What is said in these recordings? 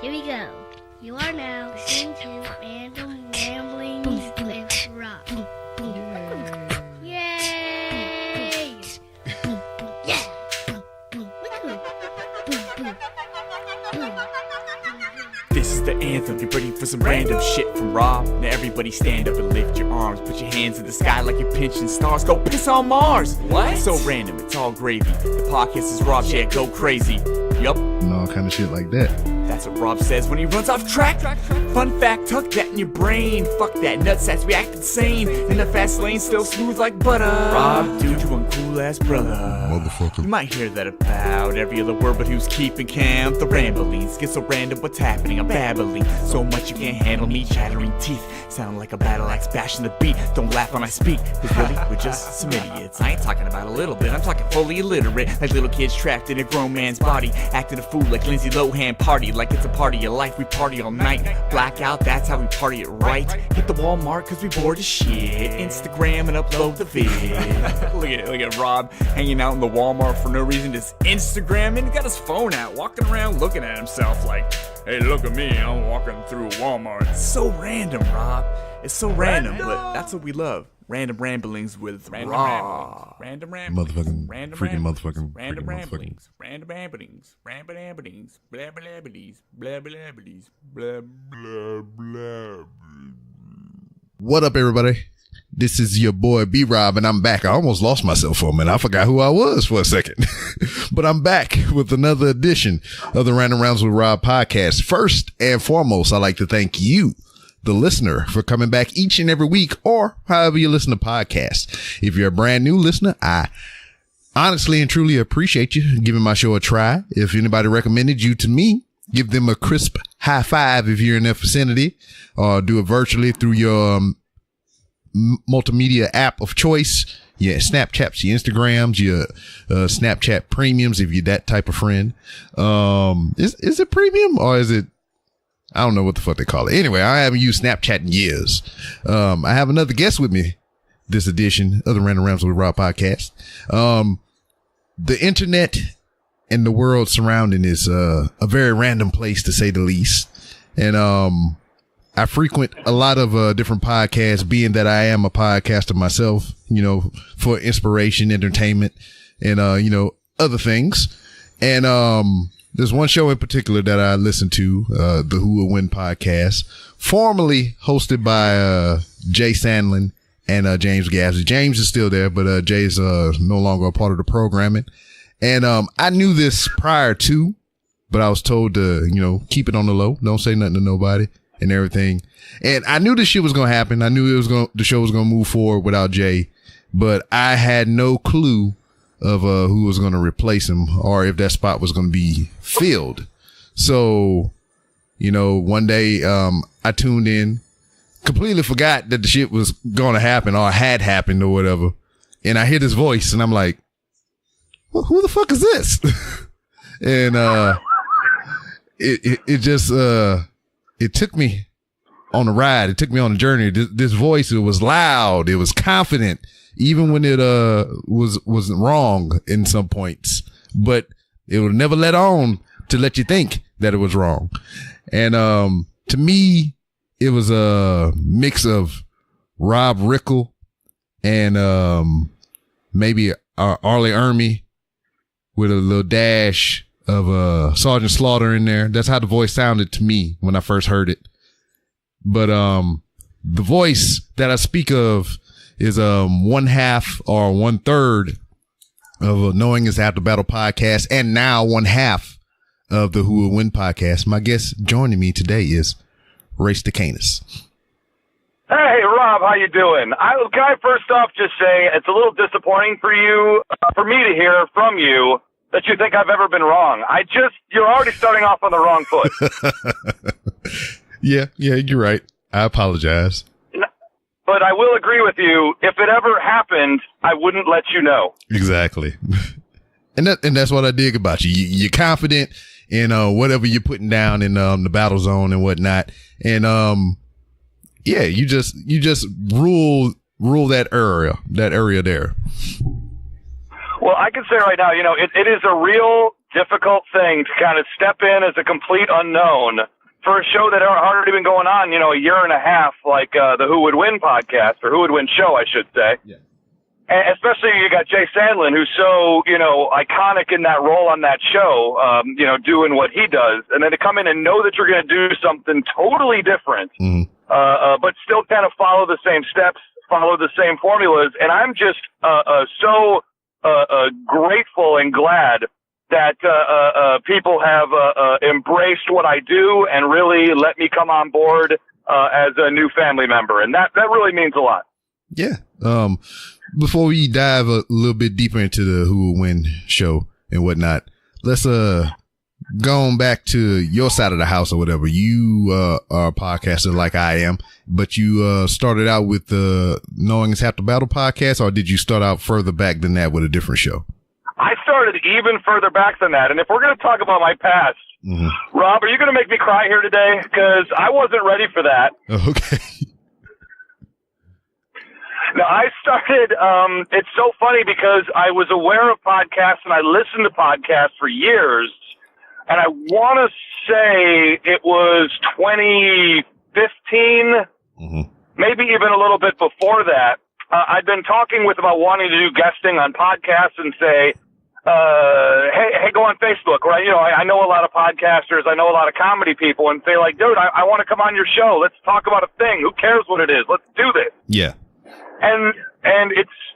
Here we go. You are now listening to Random Ramblings with Rob. Yay! Yeah! This is the anthem, you're ready for some random shit from Rob. Now everybody stand up and lift your arms. Put your hands in the sky like you're pinching stars. Go piss on Mars! What? It's so random, it's all gravy. The podcast is Rob's, yeah, go crazy. Yup. And all kind of shit like that. That's what Rob says when he runs off track. Fun fact, tuck that in your brain. Fuck that, nutsacks, we act insane. In the fast lane, still smooth like butter. Rob, dude, you one cool ass brother. Motherfucker. You might hear that about every other word, but who's keeping count? The ramblings get so random, what's happening? I'm babbling so much you can't handle me. Chattering teeth sound like a battle axe bashing the beat. Don't laugh when I speak, cause really, we're just some idiots. I ain't talking about a little bit, I'm talking fully illiterate. Like little kids trapped in a grown man's body, acting a fool like Lindsay Lohan party. Like it's a party of life, we party all night. Blackout, that's how we party it right. Hit the Walmart cause we bored as shit. Instagram and upload the vid. look at Rob hanging out in the Walmart for no reason, just Instagramming. He got his phone out, walking around looking at himself like, hey, look at me, I'm walking through Walmart. It's so random, Rob. It's so random, but that's what we love. Random ramblings with Rob. Random ramblings. Motherfucking Random freaking ramblings. motherfucking Random freaking ramblings. Random ramblings. Random ramblings. Blah blah blabbities. Blah blah blabbities. Blah blah blah. What up, everybody? This is your boy B-Rob, and I'm back. I almost lost myself for a minute. I forgot who I was for a second. But I'm back with another edition of the Random Rounds with Rob podcast. First and foremost, I'd like to thank you, the listener, for coming back each and every week, or however you listen to podcasts. If you're a brand new listener, I honestly and truly appreciate you giving my show a try. If anybody recommended you to me, give them a crisp high five if you're in their vicinity, or do it virtually through your multimedia app of choice. Yeah, Snapchats, your Instagrams, your Snapchat premiums, if you're that type of friend. Is it premium or is it? I don't know what the fuck they call it. Anyway, I haven't used Snapchat in years. I have another guest with me this edition of the Random Rams with Rob podcast. The internet and the world surrounding is a very random place, to say the least. And I frequent a lot of different podcasts, being that I am a podcaster myself, you know, for inspiration, entertainment, and other things. And there's one show in particular that I listen to, the Who Will Win podcast, formerly hosted by Jay Sandlin and James Gadsby. James is still there, but Jay's no longer a part of the programming. And I knew this prior to, but I was told to, keep it on the low. Don't say nothing to nobody and everything. And I knew this shit was going to happen. I knew the show was going to move forward without Jay, but I had no clue of who was going to replace him or if that spot was going to be filled. So, one day I tuned in, completely forgot that the shit was going to happen or had happened or whatever. And I hear this voice and I'm like, well, who the fuck is this? And it just it took me on a ride. It took me on a journey. This voice, it was loud. It was confident, even when it was wrong in some points, but it would never let on to let you think that it was wrong. And to me, it was a mix of Rob Rickle and maybe Arlie Ermy with a little dash of Sergeant Slaughter in there. That's how the voice sounded to me when I first heard it. But the voice that I speak of is one half or one third of Knowing Is After Battle podcast, and now one half of the Who Will Win podcast. My guest joining me today is Ray Stakenas. Hey, Rob, how you doing? Can I first off just say it's a little disappointing for you, for me to hear from you that you think I've ever been wrong. You're already starting off on the wrong foot. Yeah, you're right. I apologize. But I will agree with you. If it ever happened, I wouldn't let you know. Exactly. And that's what I dig about you. You're confident in whatever you're putting down in the battle zone and whatnot. And you just rule that area there. Well, I can say right now, it is a real difficult thing to kind of step in as a complete unknown for a show that had already been going on, a year and a half, like the Who Would Win podcast, or Who Would Win show, I should say. Yeah. And especially you got Jay Sandlin, who's so, iconic in that role on that show, doing what he does. And then to come in and know that you're going to do something totally different, but still kind of follow the same steps, follow the same formulas. And I'm just so grateful and glad that people have embraced what I do and really let me come on board as a new family member. And that really means a lot. Yeah. Before we dive a little bit deeper into the Who Will Win show and whatnot, let's go on back to your side of the house or whatever. You are a podcaster like I am, but you started out with the Knowing Is Half the Battle podcast, or did you start out further back than that with a different show? I started even further back than that. And if we're going to talk about my past, Rob, are you going to make me cry here today? Because I wasn't ready for that. Okay. Now, I started, it's so funny because I was aware of podcasts and I listened to podcasts for years. And I want to say it was 2015, maybe even a little bit before that. I'd been talking with about wanting to do guesting on podcasts and say, hey, go on Facebook, right? I know a lot of podcasters. I know a lot of comedy people, and say like, dude, I want to come on your show. Let's talk about a thing. Who cares what it is? Let's do this. Yeah. And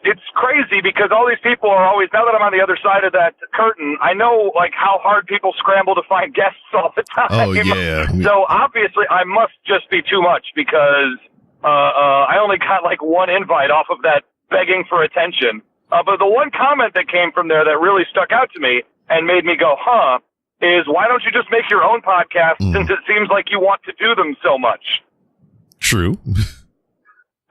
it's crazy because all these people are always, now that I'm on the other side of that curtain, I know like how hard people scramble to find guests all the time. Oh, yeah. So obviously I must just be too much because I only got like one invite off of that begging for attention. But the one comment that came from there that really stuck out to me and made me go, is why don't you just make your own podcast since it seems like you want to do them so much? True.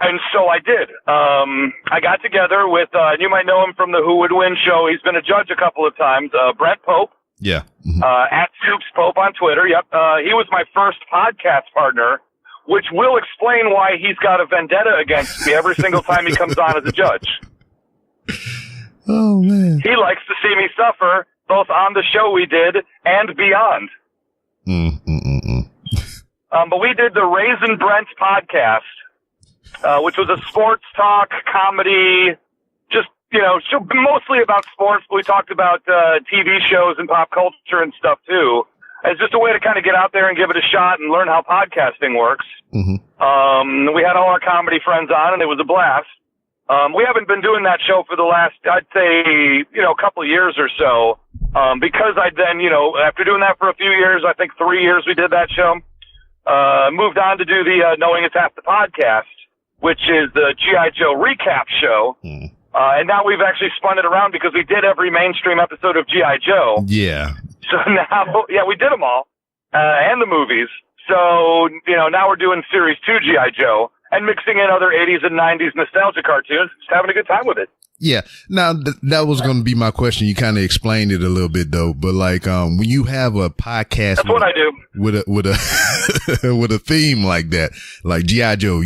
And so I did. I got together with, you might know him from the Who Would Win show. He's been a judge a couple of times. Brent Pope. Yeah. At Soups Pope on Twitter. Yep. He was my first podcast partner, which will explain why he's got a vendetta against me every single time he comes on as a judge. Oh, man. He likes to see me suffer, both on the show we did and beyond. But we did the Raisin Brent podcast. Which was a sports talk, comedy, just, mostly about sports, but we talked about TV shows and pop culture and stuff, too. It's just a way to kind of get out there and give it a shot and learn how podcasting works. We had all our comedy friends on, and it was a blast. We haven't been doing that show for the last, I'd say, a couple of years or so, because I then, after doing that for a few years, I think 3 years we did that show, moved on to do the Knowing It's Half the podcast, which is the G.I. Joe recap show. And now we've actually spun it around because we did every mainstream episode of G.I. Joe. Yeah. So now, we did them all, and the movies. So, now we're doing Series 2 G.I. Joe and mixing in other 80s and 90s nostalgia cartoons, just having a good time with it. Yeah. Now, that was going to be my question. You kind of explained it a little bit, though. But like, when you have a podcast, that's what I do with a with a theme like that, like G.I. Joe,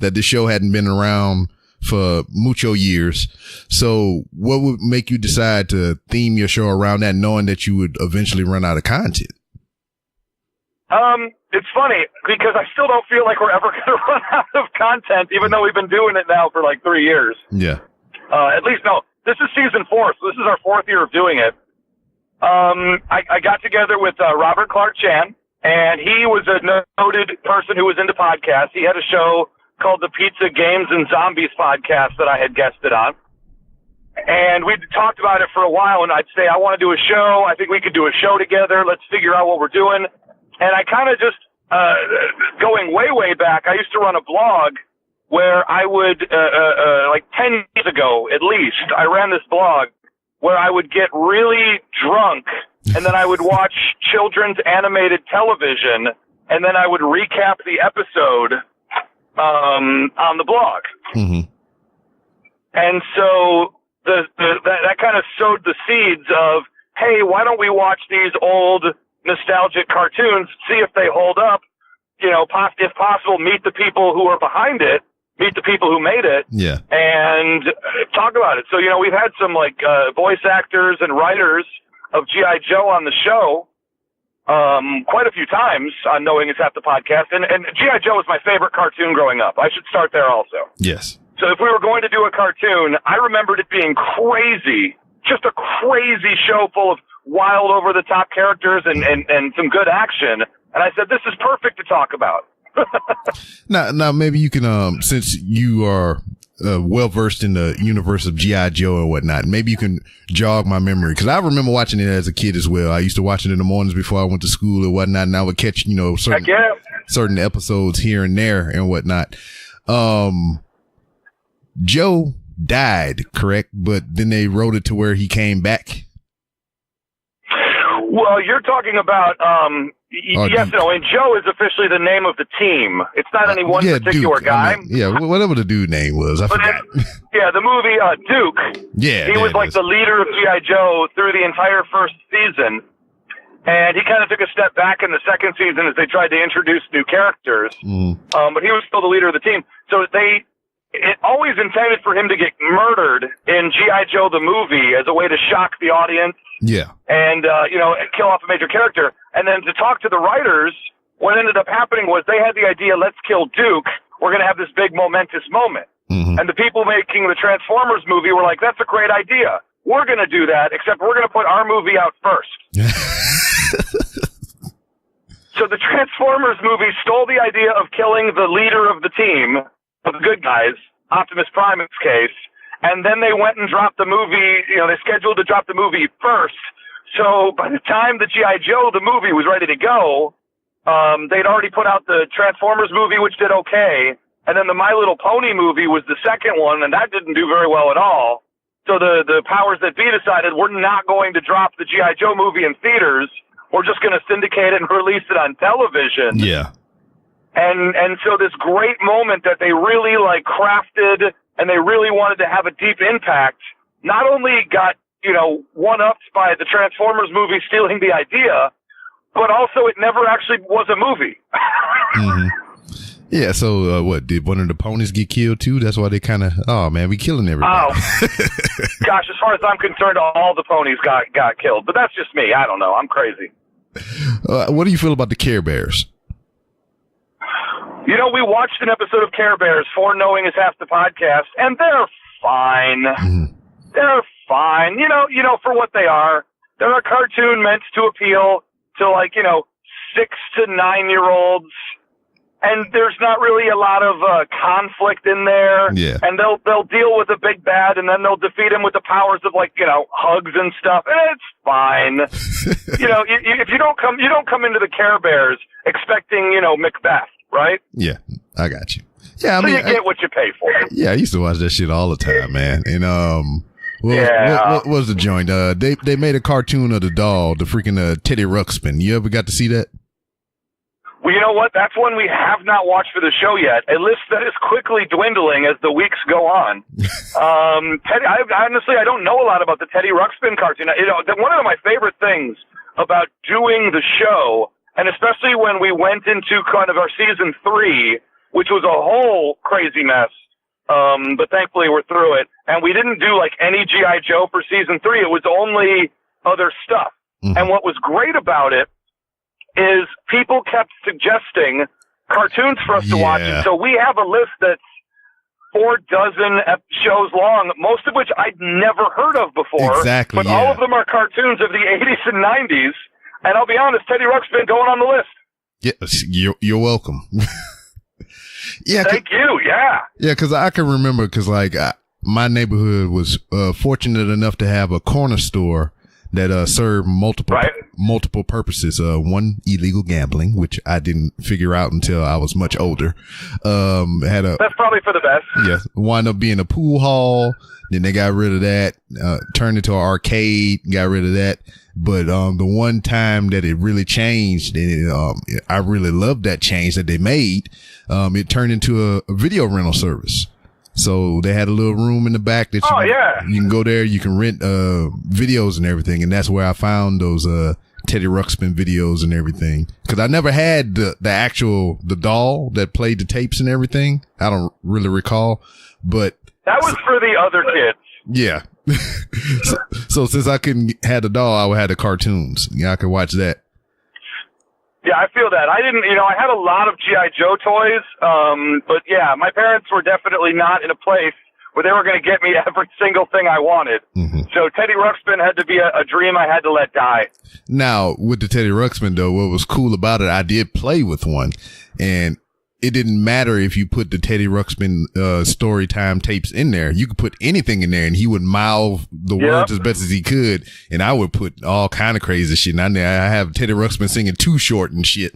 that the show hadn't been around for mucho years. So, what would make you decide to theme your show around that, knowing that you would eventually run out of content? It's funny because I still don't feel like we're ever going to run out of content, even though we've been doing it now for like 3 years. Yeah. At least, no, this is season 4, so this is our 4th year of doing it. I got together with Robert Clark Chan, and he was a noted person who was into podcasts. He had a show called the Pizza Games and Zombies podcast that I had guested on. And we talked about it for a while, and I'd say, I want to do a show. I think we could do a show together. Let's figure out what we're doing. And I kind of just, going way, way back, I used to run a blog where I would, like 10 years ago at least, I ran this blog where I would get really drunk and then I would watch children's animated television and then I would recap the episode on the blog. And so that kind of sowed the seeds of, hey, why don't we watch these old nostalgic cartoons, see if they hold up, if possible, meet the people who are behind it, meet the people who made it, and talk about it. So, we've had some like voice actors and writers of G.I. Joe on the show quite a few times on Knowing Is Half the Podcast. And G.I. Joe was my favorite cartoon growing up. I should start there also. Yes. So if we were going to do a cartoon, I remembered it being crazy, just a crazy show full of wild, over-the-top characters and some good action. And I said, this is perfect to talk about. Now, maybe you can, since you are well-versed in the universe of G.I. Joe and whatnot, maybe you can jog my memory. Because I remember watching it as a kid as well. I used to watch it in the mornings before I went to school and whatnot, and I would catch, certain episodes here and there and whatnot. Joe died, correct? But then they wrote it to where he came back. Well, you're talking about, yes, no, and Joe is officially the name of the team. It's not any one particular Duke. guy. Whatever the dude name was, I forgot. The movie Duke. Yeah, he was like the leader of G.I. Joe through the entire first season, and he kind of took a step back in the second season as they tried to introduce new characters. But he was still the leader of the team. So it always intended for him to get murdered in G.I. Joe the movie as a way to shock the audience. Yeah. And, kill off a major character. And then to talk to the writers, what ended up happening was they had the idea, let's kill Duke. We're going to have this big momentous moment. Mm-hmm. And the people making the Transformers movie were like, that's a great idea. We're going to do that, except we're going to put our movie out first. So the Transformers movie stole the idea of killing the leader of the team, of the good guys, Optimus Prime in this case, and then they went and dropped the movie, they scheduled to drop the movie first. So by the time the G.I. Joe, the movie, was ready to go, they'd already put out the Transformers movie, which did okay, and then the My Little Pony movie was the second one, and that didn't do very well at all. So the powers that be decided we're not going to drop the G.I. Joe movie in theaters. We're just going to syndicate it and release it on television. Yeah. And so this great moment that they really crafted and they really wanted to have a deep impact, not only got, one-upped by the Transformers movie stealing the idea, but also it never actually was a movie. Mm-hmm. Yeah, so did one of the ponies get killed too? That's why they kind of, we killing everybody. Oh, gosh, as far as I'm concerned, all the ponies got killed. But that's just me. I don't know. I'm crazy. What do you feel about the Care Bears? We watched an episode of Care Bears for Knowing Is Half the Podcast, and they're fine. Mm-hmm. They're fine. For what they are. They're a cartoon meant to appeal to 6 to 9-year-olds. And there's not really a lot of conflict in there. Yeah. And they'll deal with a big bad, and then they'll defeat him with the powers of hugs and stuff. And it's fine. If you don't come into the Care Bears expecting Macbeth, right? Yeah, I got you. Yeah, you get what you pay for. Yeah, I used to watch that shit all the time, man. And what was the joint? They made a cartoon of the doll, the freaking Teddy Ruxpin. You ever got to see that? Well, you know what? That's one we have not watched for the show yet. A list that is quickly dwindling as the weeks go on. Teddy, honestly, I don't know a lot about the Teddy Ruxpin cartoon. One of my favorite things about doing the show, and especially when we went into kind of our season 3, which was a whole crazy mess, but thankfully we're through it, and we didn't do any G.I. Joe for season 3. It was only other stuff. Mm-hmm. And what was great about it is people kept suggesting cartoons for us to watch. And so we have a list that's 4 dozen shows long, most of which I'd never heard of before. Exactly. But all of them are cartoons of the 80s and 90s. And I'll be honest, Teddy Ruxpin going on the list. Yes, you're welcome. Yeah. Thank you. Yeah. Yeah, because I can remember, because my neighborhood was fortunate enough to have a corner store that served multiple purposes. One, illegal gambling, which I didn't figure out until I was much older. That's probably for the best. Yes, wound up being a pool hall. Then they got rid of that, turned into an arcade, got rid of that. But the one time that it really changed, and I really loved that change that they made. It turned into a video rental service. So they had a little room in the back that you can go there, you can rent videos and everything, and that's where I found those Teddy Ruxpin videos and everything. Because I never had the doll that played the tapes and everything. I don't really recall, but that was for the other kids. Yeah. so since I couldn't have the doll, I would have the cartoons. Yeah, I could watch that. Yeah, I feel that. I didn't, I had a lot of G.I. Joe toys, but yeah, my parents were definitely not in a place where they were going to get me every single thing I wanted. Mm-hmm. So Teddy Ruxpin had to be a dream I had to let die. Now, with the Teddy Ruxpin, though, what was cool about it, I did play with one, and it didn't matter if you put the Teddy Ruxpin story time tapes in there. You could put anything in there, and he would mouth the words as best as he could, and I would put all kind of crazy shit. And I have Teddy Ruxpin singing Too Short and shit.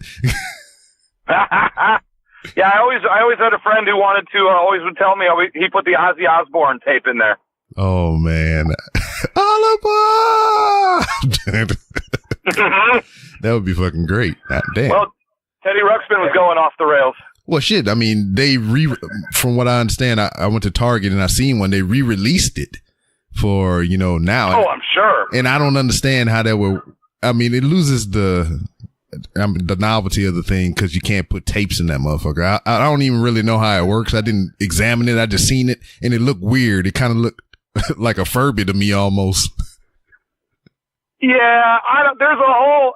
Yeah, I always had a friend who wanted to, always would tell me he put the Ozzy Osbourne tape in there. Oh, man. Oliver! That would be fucking great. Damn. Well, Teddy Ruxpin was going off the rails. Well, shit. I mean, from what I understand, I went to Target and I seen one. They re-released it for, now. Oh, I'm sure. And I don't understand how that would. I mean, it loses the novelty of the thing because you can't put tapes in that motherfucker. I don't even really know how it works. I didn't examine it. I just seen it and it looked weird. It kind of looked like a Furby to me almost. Yeah, there's a whole,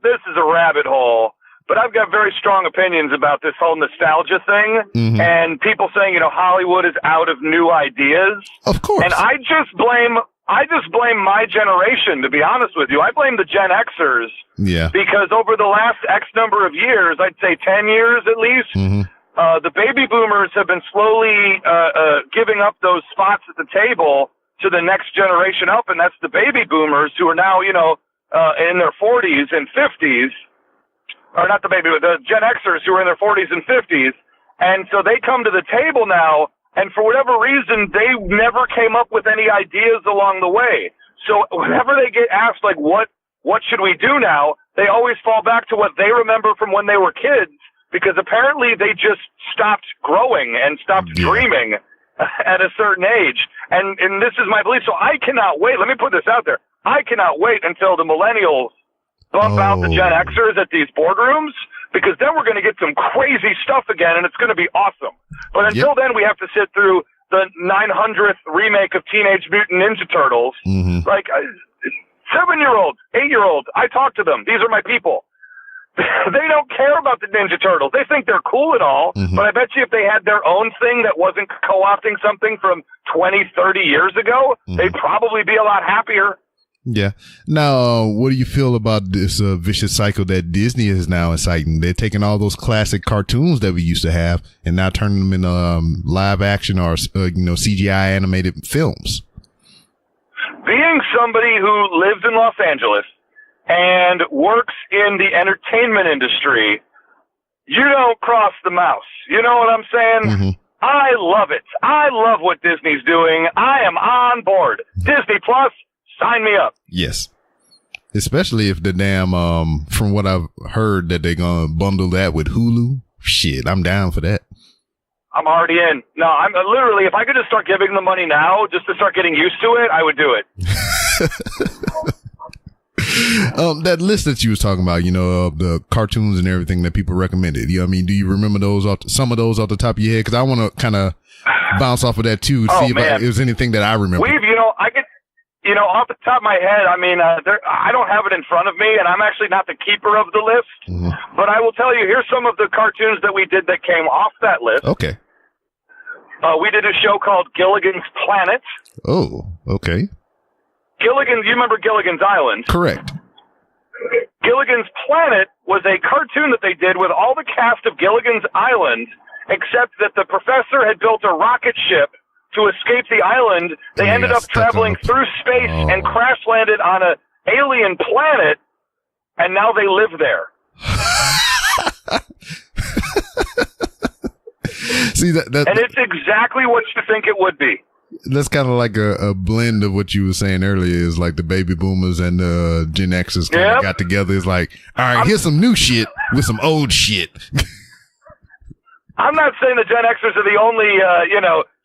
this is a rabbit hole. But I've got very strong opinions about this whole nostalgia thing, and people saying, Hollywood is out of new ideas. Of course. And I just blame my generation, to be honest with you. I blame the Gen Xers. Yeah. Because over the last X number of years, I'd say 10 years at least, the baby boomers have been slowly giving up those spots at the table to the next generation up, and that's the baby boomers who are now, in their 40s and 50s. Or not the Gen Xers who are in their 40s and 50s. And so they come to the table now, and for whatever reason, they never came up with any ideas along the way. So whenever they get asked, like, what should we do now, they always fall back to what they remember from when they were kids, because apparently they just stopped growing and stopped dreaming at a certain age. And this is my belief. So I cannot wait. Let me put this out there. I cannot wait until the millennials bump out the Gen Xers at these boardrooms, because then we're going to get some crazy stuff again, and it's going to be awesome. But until then, we have to sit through the 900th remake of Teenage Mutant Ninja Turtles. Like, 7-year-olds, 8-year-olds, I talk to them. These are my people. They don't care about the Ninja Turtles. They think they're cool and all, but I bet you if they had their own thing that wasn't co-opting something from 20, 30 years ago, they'd probably be a lot happier. Yeah. Now, what do you feel about this vicious cycle that Disney is now inciting? They're taking all those classic cartoons that we used to have and now turning them into live action or CGI animated films. Being somebody who lives in Los Angeles and works in the entertainment industry, you don't cross the mouse. You know what I'm saying? I love it. I love what Disney's doing. I am on board. Disney Plus. Sign me up. Yes. Especially if the damn, from what I've heard that they're going to bundle that with Hulu. Shit, I'm down for that. I'm already in. No, I'm literally, if I could just start giving the money now, just to start getting used to it, I would do it. That list that you was talking about, the cartoons and everything that people recommended. Do you remember some of those off the top of your head? Because I want to kind of bounce off of that too, to see if it was anything that I remember. I could. Off the top of my head, I don't have it in front of me, and I'm actually not the keeper of the list. But I will tell you, here's some of the cartoons that we did that came off that list. Okay. We did a show called Gilligan's Planet. Oh, okay. You remember Gilligan's Island? Correct. Gilligan's Planet was a cartoon that they did with all the cast of Gilligan's Island, except that the professor had built a rocket ship to escape the island. They ended up traveling through space and crash landed on an alien planet, and now they live there. See that, and it's exactly what you think it would be. That's kind of like a blend of what you were saying earlier. Is like the baby boomers and the Gen Xers kind of got together. It's like, all right, here's some new shit with some old shit. I'm not saying the Gen Xers are the only,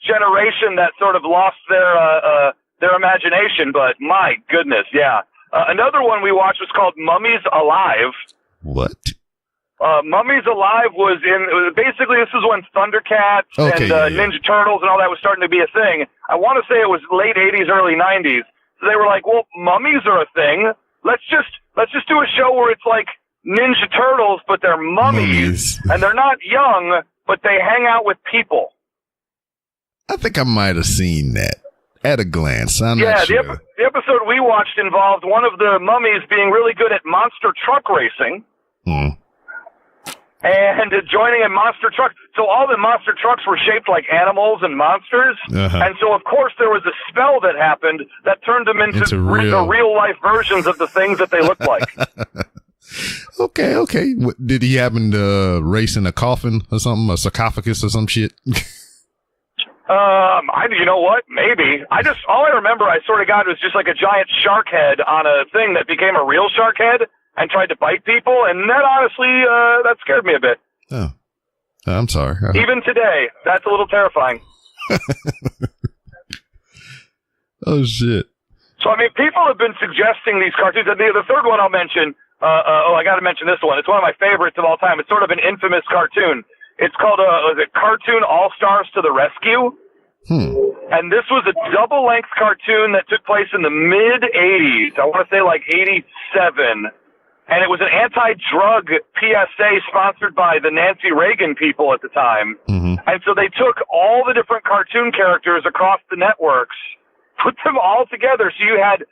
generation that sort of lost their imagination, but my goodness, yeah. Another one we watched was called Mummies Alive. What? Mummies Alive was basically this is when Thundercats and Ninja Turtles and all that was starting to be a thing. I want to say it was late 80s, early 90s. So they were like, well, mummies are a thing. Let's just do a show where it's like Ninja Turtles, but they're mummies. And they're not young, but they hang out with people. I think I might have seen that at a glance. I'm not sure. The episode we watched involved one of the mummies being really good at monster truck racing. And joining a monster truck. So all the monster trucks were shaped like animals and monsters. And so, of course, there was a spell that happened that turned them into the real-life versions of the things that they looked like. Okay. Did he happen to race in a coffin or something? A sarcophagus or some shit? You know what? Maybe. All I remember, I sort of got was just like a giant shark head on a thing that became a real shark head and tried to bite people, and that honestly, that scared me a bit. Oh. I'm sorry. Even today, that's a little terrifying. Oh, shit. So, I mean, people have been suggesting these cartoons. The third one I'll mention, I got to mention this one. It's one of my favorites of all time. It's sort of an infamous cartoon. It's called, Cartoon All-Stars to the Rescue. And this was a double-length cartoon that took place in the mid-'80s. I want to say like 87. And it was an anti-drug PSA sponsored by the Nancy Reagan people at the time. And so they took all the different cartoon characters across the networks, put them all together. So you had,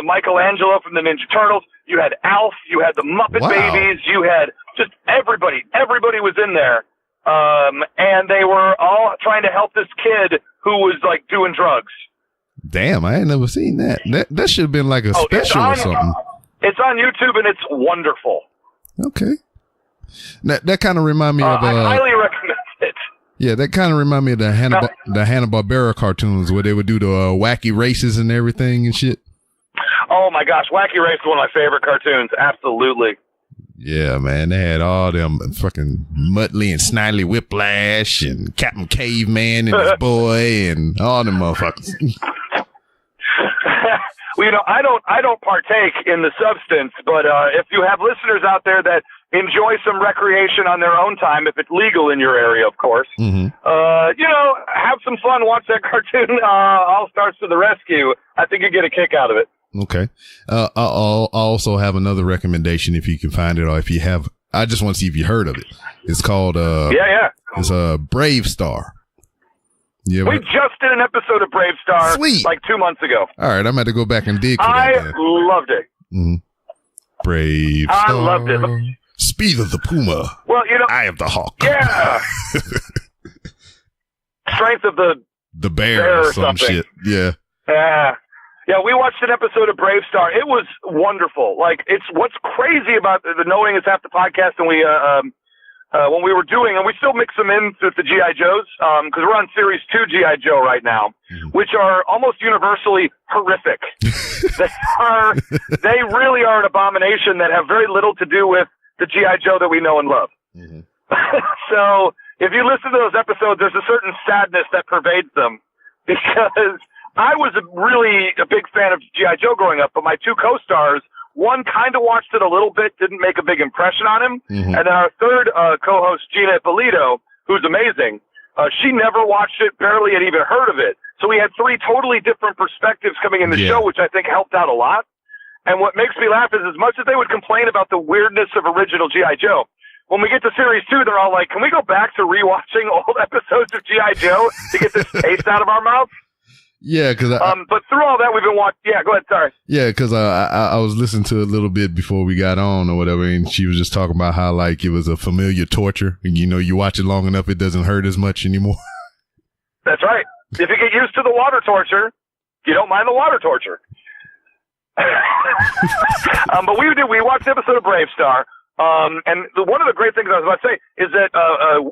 Michelangelo from the Ninja Turtles. You had Alf. You had the Muppet Babies. You had just everybody. Everybody was in there. And they were all trying to help this kid who was like doing drugs. Damn, I ain't never seen that. That should have been like a special or something. It's on YouTube and it's wonderful. Okay. That kind of remind me of. I highly recommend it. Yeah, that kind of remind me of the Hanna-Barbera cartoons where they would do the wacky races and everything and shit. Oh my gosh, Wacky Race is one of my favorite cartoons. Absolutely. Yeah, man, they had all them fucking Muttley and Snidely Whiplash and Captain Caveman and his boy and all them motherfuckers. Well, I don't partake in the substance, but if you have listeners out there that enjoy some recreation on their own time, if it's legal in your area, of course, have some fun, watch that cartoon, All Stars to the Rescue. I think you get a kick out of it. Okay. I'll also have another recommendation if you can find it, or if you have, I just want to see if you heard of it. It's called, it's a Brave Star. We just did an episode of Brave Star like 2 months ago. All right, I'm going to go back and dig for that. I loved it. Brave Star. I loved it. Speed of the Puma. Well, Eye of the Hawk. Yeah. Strength of the bear or some shit. Yeah. Yeah, we watched an episode of Brave Star. It was wonderful. Like, it's what's crazy about the knowing is half the podcast, and we when we were doing, and we still mix them in with the G.I. Joes, because we're on Series 2 G.I. Joe right now, which are almost universally horrific. They really are an abomination that have very little to do with the G.I. Joe that we know and love. So, if you listen to those episodes, there's a certain sadness that pervades them, because I was really a big fan of G.I. Joe growing up, but my two co-stars, one kind of watched it a little bit, didn't make a big impression on him. And then our third co-host, Gina Ippolito, who's amazing, she never watched it, barely had even heard of it. So we had three totally different perspectives coming in the show, which I think helped out a lot. And what makes me laugh is as much as they would complain about the weirdness of original G.I. Joe, when we get to Series 2, they're all like, can we go back to rewatching old episodes of G.I. Joe to get this taste out of our mouths? Yeah, because but through all that, we've been watching. Yeah, go ahead. Sorry. Yeah, because I was listening to a little bit before we got on or whatever, and she was just talking about how like it was a familiar torture, and you watch it long enough, it doesn't hurt as much anymore. That's right. If you get used to the water torture, you don't mind the water torture. But we watched the episode of Brave Star, and one of the great things I was about to say is that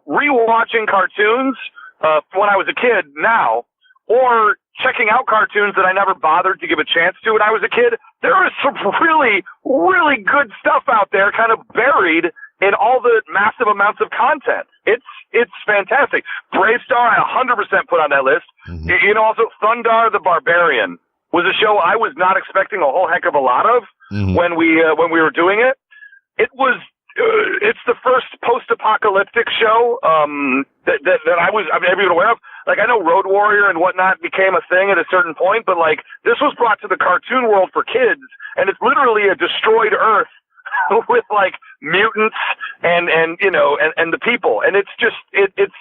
rewatching cartoons when I was a kid now, or checking out cartoons that I never bothered to give a chance to when I was a kid, there is some really, really good stuff out there kind of buried in all the massive amounts of content. It's fantastic. Brave Star, I 100% put on that list. Also Thundar the Barbarian was a show I was not expecting a whole heck of a lot of when we were doing it. It was it's the first post-apocalyptic show that I was ever even aware of. Like, I know Road Warrior and whatnot became a thing at a certain point, but like this was brought to the cartoon world for kids, and it's literally a destroyed Earth with like mutants and the people, and it's just it's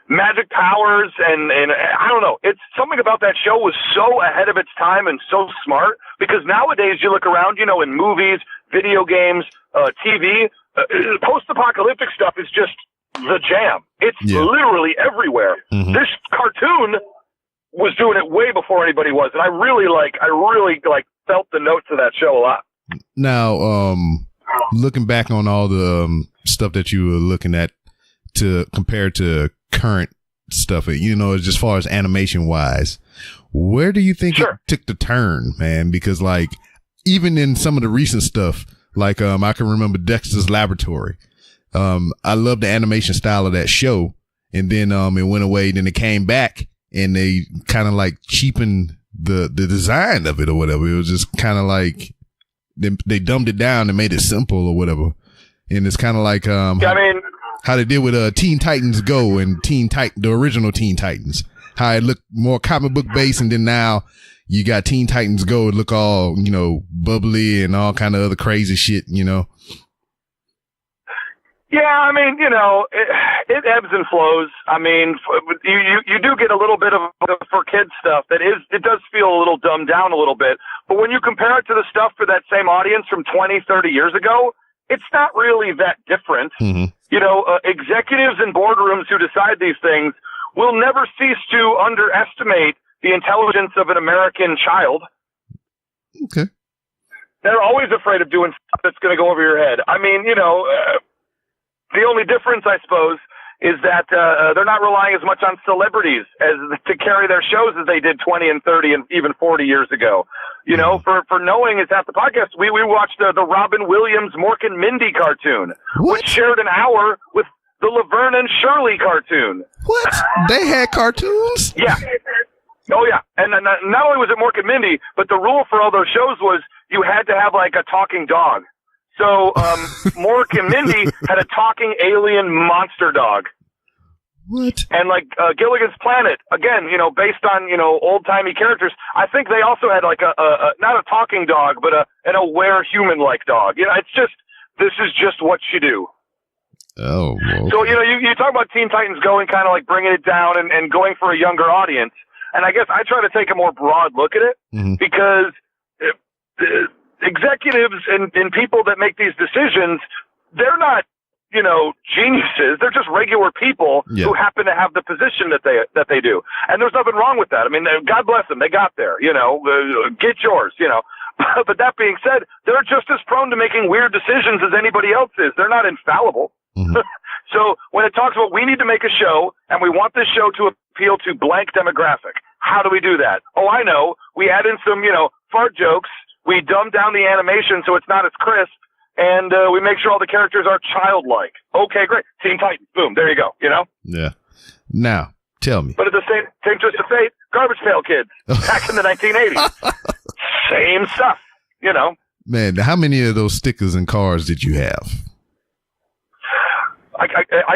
magic powers and I don't know. It's something about that show was so ahead of its time and so smart, because nowadays you look around, in movies, video games, TV, post-apocalyptic stuff is just the jam. It's literally everywhere. Mm-hmm. This cartoon was doing it way before anybody was, and I really felt the notes of that show a lot. Now, looking back on all the stuff that you were looking at to compare to current stuff, just as far as animation wise, where do you think it took the turn, man? Because like even in some of the recent stuff, like I can remember Dexter's Laboratory. I love the animation style of that show, and then it went away, then it came back and they kind of like cheapened the design of it or whatever. It was just kind of like they dumbed it down and made it simple or whatever. And it's kind of like how they did with Teen Titans Go and the original Teen Titans. How it looked more comic book based, and then now you got Teen Titans Go, it look all, bubbly and all kind of other crazy shit, Yeah, it ebbs and flows. You do get a little bit of for kids stuff it does feel a little dumbed down a little bit. But when you compare it to the stuff for that same audience from 20, 30 years ago, it's not really that different. Mm-hmm. Executives in boardrooms who decide these things will never cease to underestimate the intelligence of an American child. Okay. They're always afraid of doing stuff that's going to go over your head. The only difference, I suppose, is that they're not relying as much on celebrities to carry their shows as they did 20 and 30 and even 40 years ago. For knowing is half the podcast. We watched the Robin Williams Mork and Mindy cartoon, which shared an hour with the Laverne and Shirley cartoon. What? They had cartoons? Yeah. Oh, yeah. And not only was it Mork and Mindy, but the rule for all those shows was you had to have like a talking dog. So, Mork and Mindy had a talking alien monster dog. What? And like, Gilligan's Planet, again, based on, old-timey characters, I think they also had like not a talking dog, but an aware human-like dog. This is just what you do. Oh, okay. So, you talk about Teen Titans Go and kind of like bringing it down and going for a younger audience. And I guess I try to take a more broad look at it, mm-hmm. because executives and people that make these decisions, they're not, geniuses. They're just regular people who happen to have the position that they do. And there's nothing wrong with that. God bless them. They got there, get yours, But that being said, they're just as prone to making weird decisions as anybody else is. They're not infallible. Mm-hmm. So when it talks about we need to make a show and we want this show to appeal to blank demographic, how do we do that? Oh, I know. We add in some, fart jokes. We dumb down the animation so it's not as crisp, and we make sure all the characters are childlike. Okay, great. Teen Titans. Boom. There you go. Yeah. Now, tell me. But at the same twist of fate, Garbage Pail Kids back in the 1980s. Same stuff. Man, how many of those stickers and cards did you have? I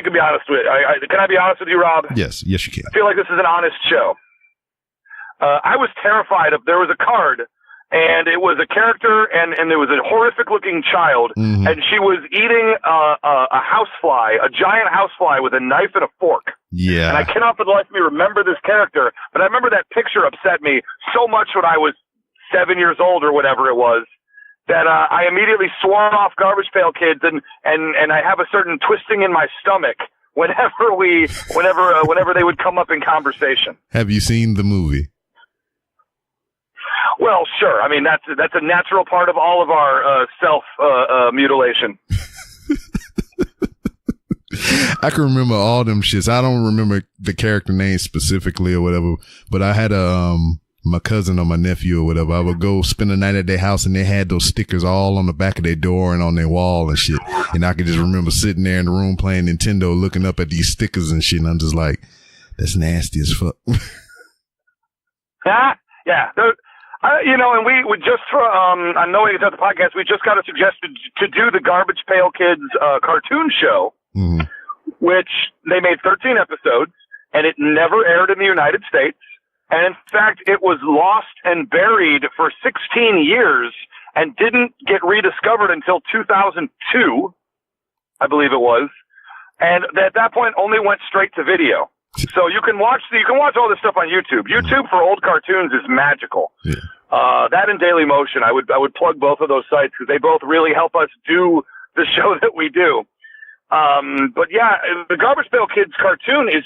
can be honest with you. Can I be honest with you, Rob? Yes, you can. I feel like this is an honest show. I was terrified there was a card, and it was a character, and there was a horrific-looking child, mm-hmm. and she was eating a housefly, a giant housefly with a knife and a fork. Yeah. And I cannot for the life of me remember this character, but I remember that picture upset me so much when I was 7 years old or whatever it was, that I immediately swore off Garbage Pail Kids, and I have a certain twisting in my stomach whenever they would come up in conversation. Have you seen the movie? Well, sure. That's a natural part of all of our self mutilation. I can remember all them shits. I don't remember the character name specifically or whatever, but I had my cousin or my nephew or whatever. I would go spend the night at their house, and they had those stickers all on the back of their door and on their wall and shit. And I could just remember sitting there in the room playing Nintendo, looking up at these stickers and shit. And I'm just like, that's nasty as fuck. Yeah. And we just on No Way to the podcast, we just got a suggestion to do the Garbage Pail Kids cartoon show, which they made 13 episodes, and it never aired in the United States. And in fact, it was lost and buried for 16 years and didn't get rediscovered until 2002, I believe it was. And at that point, only went straight to video. So you can watch all this stuff on YouTube. YouTube for old cartoons is magical. Yeah. That and Daily Motion, I would plug both of those sites because they both really help us do the show that we do. But yeah, the Garbage Pail Kids cartoon is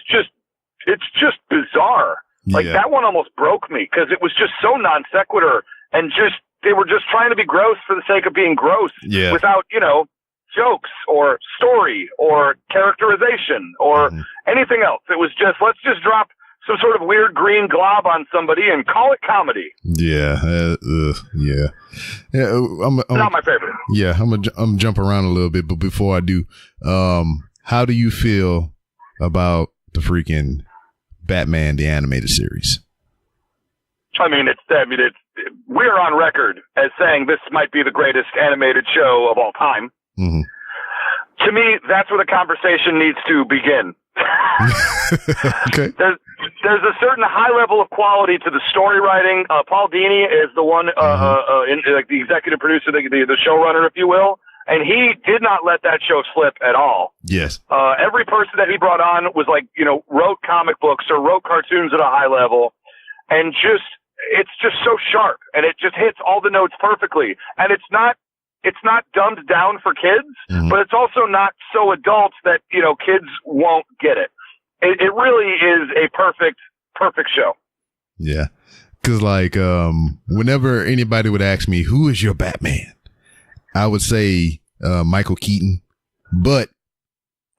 it's just bizarre. Like that one almost broke me because it was just so non sequitur and they were just trying to be gross for the sake of being gross without, jokes or story or characterization or anything else. It was just, let's just drop some sort of weird green glob on somebody and call it comedy. Yeah. Not my favorite. Yeah. I'm jump around a little bit, but before I do, how do you feel about the freaking Batman, the animated series? I mean, we're on record as saying this might be the greatest animated show of all time. To me, that's where the conversation needs to begin. Okay. There's a certain high level of quality to the story writing. Paul Dini is the one, like the executive producer, the showrunner, if you will, and he did not let that show slip at all. Yes. Every person that he brought on was wrote comic books or wrote cartoons at a high level, and it's just so sharp, and it just hits all the notes perfectly. And it's not dumbed down for kids, but it's also not so adult that, kids won't get it. It really is a perfect show. Yeah. Cause whenever anybody would ask me, who is your Batman? I would say, Michael Keaton, but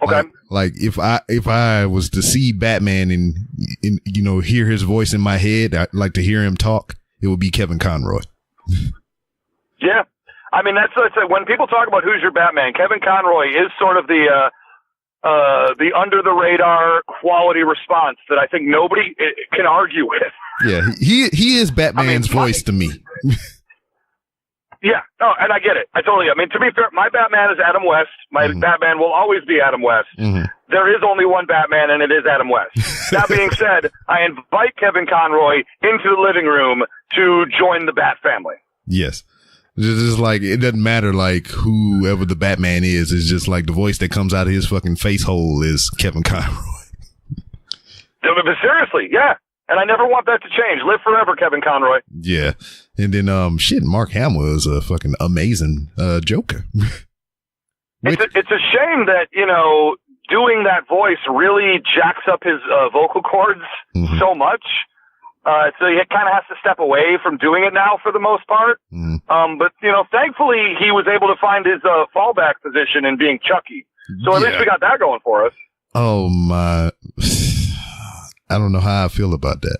okay. Like if I was to see Batman and hear his voice in my head, I'd like to hear him talk. It would be Kevin Conroy. Yeah. I mean, that's when people talk about who's your Batman, Kevin Conroy is sort of the under the radar quality response that I think nobody can argue with. Yeah, he is Batman's voice to me. Yeah, no, and I get it. To be fair, my Batman is Adam West. My Batman will always be Adam West. There is only one Batman, and it is Adam West. That being said, I invite Kevin Conroy into the living room to join the Bat family. Yes. Just like, it doesn't matter, like, whoever the Batman is. It's just like the voice that comes out of his fucking face hole is Kevin Conroy. But seriously, yeah. And I never want that to change. Live forever, Kevin Conroy. Yeah. And then, Mark Hamill is a fucking amazing Joker. It's a shame that, doing that voice really jacks up his vocal cords so much. So he kind of has to step away from doing it now for the most part. But, thankfully he was able to find his fallback position in being Chucky. So at least we got that going for us. Oh, my. I don't know how I feel about that.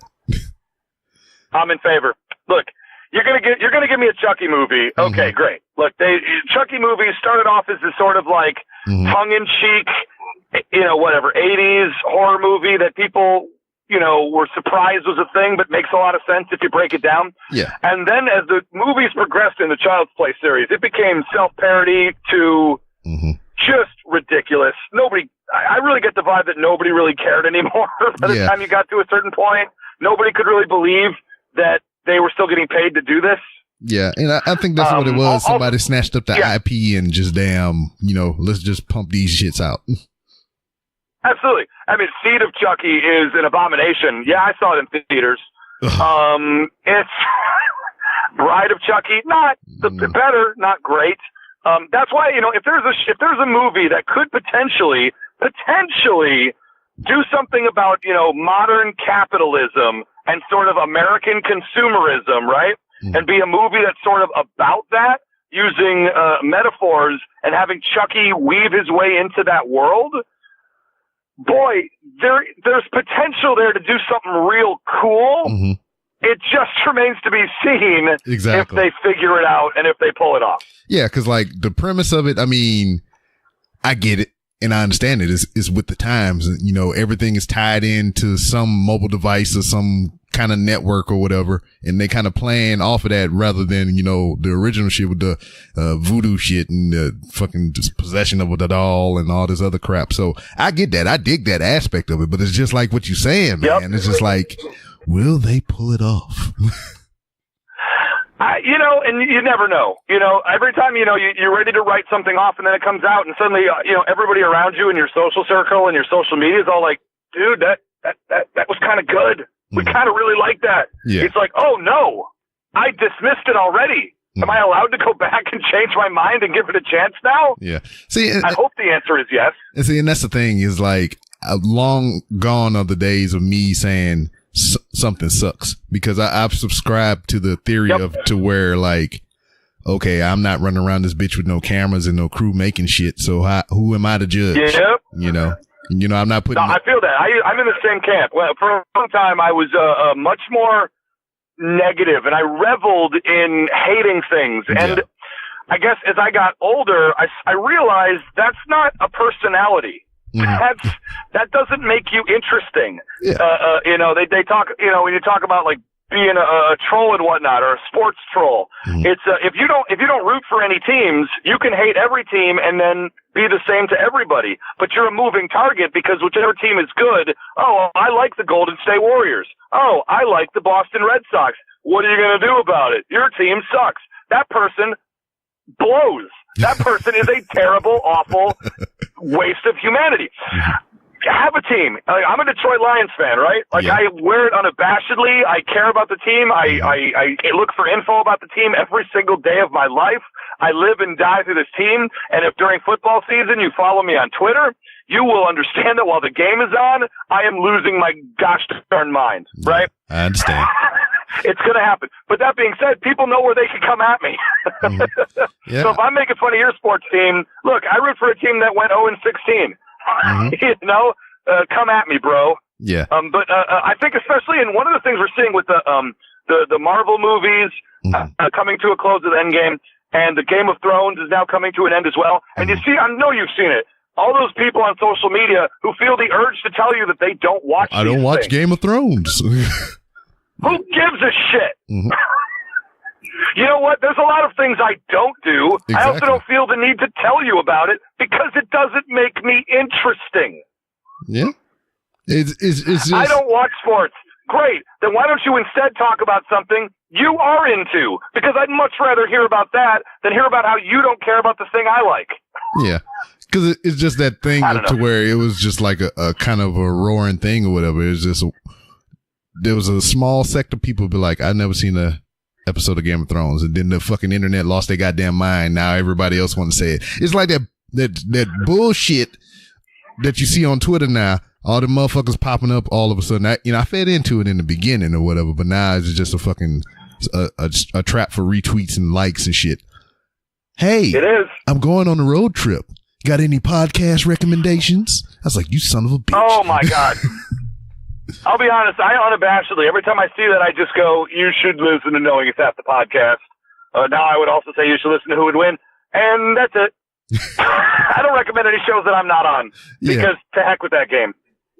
I'm in favor. Look, you're gonna give me a Chucky movie. Okay, great. Look, Chucky movies started off as this sort of like tongue-in-cheek, 80s horror movie that people, were surprised was a thing, but makes a lot of sense if you break it down. Yeah. And then as the movies progressed in the Child's Play series, it became self-parody to just ridiculous. I really get the vibe that nobody really cared anymore by the time you got to a certain point. Nobody could really believe that they were still getting paid to do this. Yeah, and I think that's what it was. Somebody snatched up the IP and just let's just pump these shits out. Absolutely. I mean, Seed of Chucky is an abomination. Yeah, I saw it in theaters. It's Bride of Chucky, not better, not great. That's why, if there's a movie that could potentially do something about, modern capitalism and sort of American consumerism, right? And be a movie that's sort of about that, using metaphors and having Chucky weave his way into that world. Boy, there's potential there to do something real cool. It just remains to be seen if they figure it out and if they pull it off. Yeah, because the premise of it, I mean, I get it and I understand it. It's with the times. Everything is tied into some mobile device or some kind of network or whatever, and they kind of playing off of that rather than, you know, the original shit with the voodoo shit and the fucking just possession of the doll and all this other crap. So I get that. I dig that aspect of it, but it's just like what you're saying, man. Yep. It's just like, will they pull it off? You know, and you never know. You know, every time, you know, you're ready to write something off and then it comes out and suddenly, you know, everybody around you in your social circle and your social media is all like, dude, that was kind of good. We kind of really like that. Yeah. It's like, oh no, I dismissed it already. Am I allowed to go back and change my mind and give it a chance now? Yeah. See, I hope the answer is yes. And see, and that's the thing is like, long gone are the days of me saying something sucks, because I've subscribed to the theory of to where like, okay, I'm not running around this bitch with no cameras and no crew making shit. So who am I to judge? Yep. You know, I'm not putting. No, I feel that. I'm in the same camp. Well, for a long time, I was much more negative, and I reveled in hating things. And I guess as I got older, I realized that's not a personality. That doesn't make you interesting. Yeah. You know, they talk, you know, when you talk about like being a troll and whatnot, or a sports troll, it's if you don't root for any teams, you can hate every team and then be the same to everybody. But you're a moving target because whichever team is good. Oh, I like the Golden State Warriors. Oh, I like the Boston Red Sox. What are you going to do about it? Your team sucks. That person blows. That person is a terrible, awful waste of humanity. Have a team. I'm a Detroit Lions fan, right? Like, I wear it unabashedly. I care about the team. I look for info about the team every single day of my life. I live and die through this team. And if during football season you follow me on Twitter, you will understand that while the game is on, I am losing my gosh darn mind, right? I understand. It's going to happen. But that being said, people know where they can come at me. So if I'm making fun of your sports team, look, I root for a team that went 0-16. You know, come at me, bro. Yeah. But I think especially in one of the things we're seeing with the Marvel movies coming to a close of the Endgame, and the Game of Thrones is now coming to an end as well. And you see, I know you've seen it. All those people on social media who feel the urge to tell you that they don't watch. I don't watch Game of Thrones. Who gives a shit? You know what? There's a lot of things I don't do. Exactly. I also don't feel the need to tell you about it because it doesn't make me interesting. Yeah. It's just... I don't watch sports. Great. Then why don't you instead talk about something you are into? Because I'd much rather hear about that than hear about how you don't care about the thing I like. Yeah. Because it's just that thing to where it was just like a kind of a roaring thing or whatever. It's just... There was a small sect of people be like, I've never seen a episode of Game of Thrones, and then the fucking internet lost their goddamn mind. Now everybody else want to say it. It's like that bullshit that you see on Twitter now. All the motherfuckers popping up all of a sudden. I fed into it in the beginning or whatever, but now it's just a fucking a trap for retweets and likes and shit. Hey, it is. I'm going on a road trip. Got any podcast recommendations? I was like, you son of a bitch. Oh my God. I'll be honest, I unabashedly, every time I see that, I just go, you should listen to Knowing It's Half the Podcast. Now I would also say you should listen to Who Would Win. And that's it. I don't recommend any shows that I'm not on. Because to heck with that game.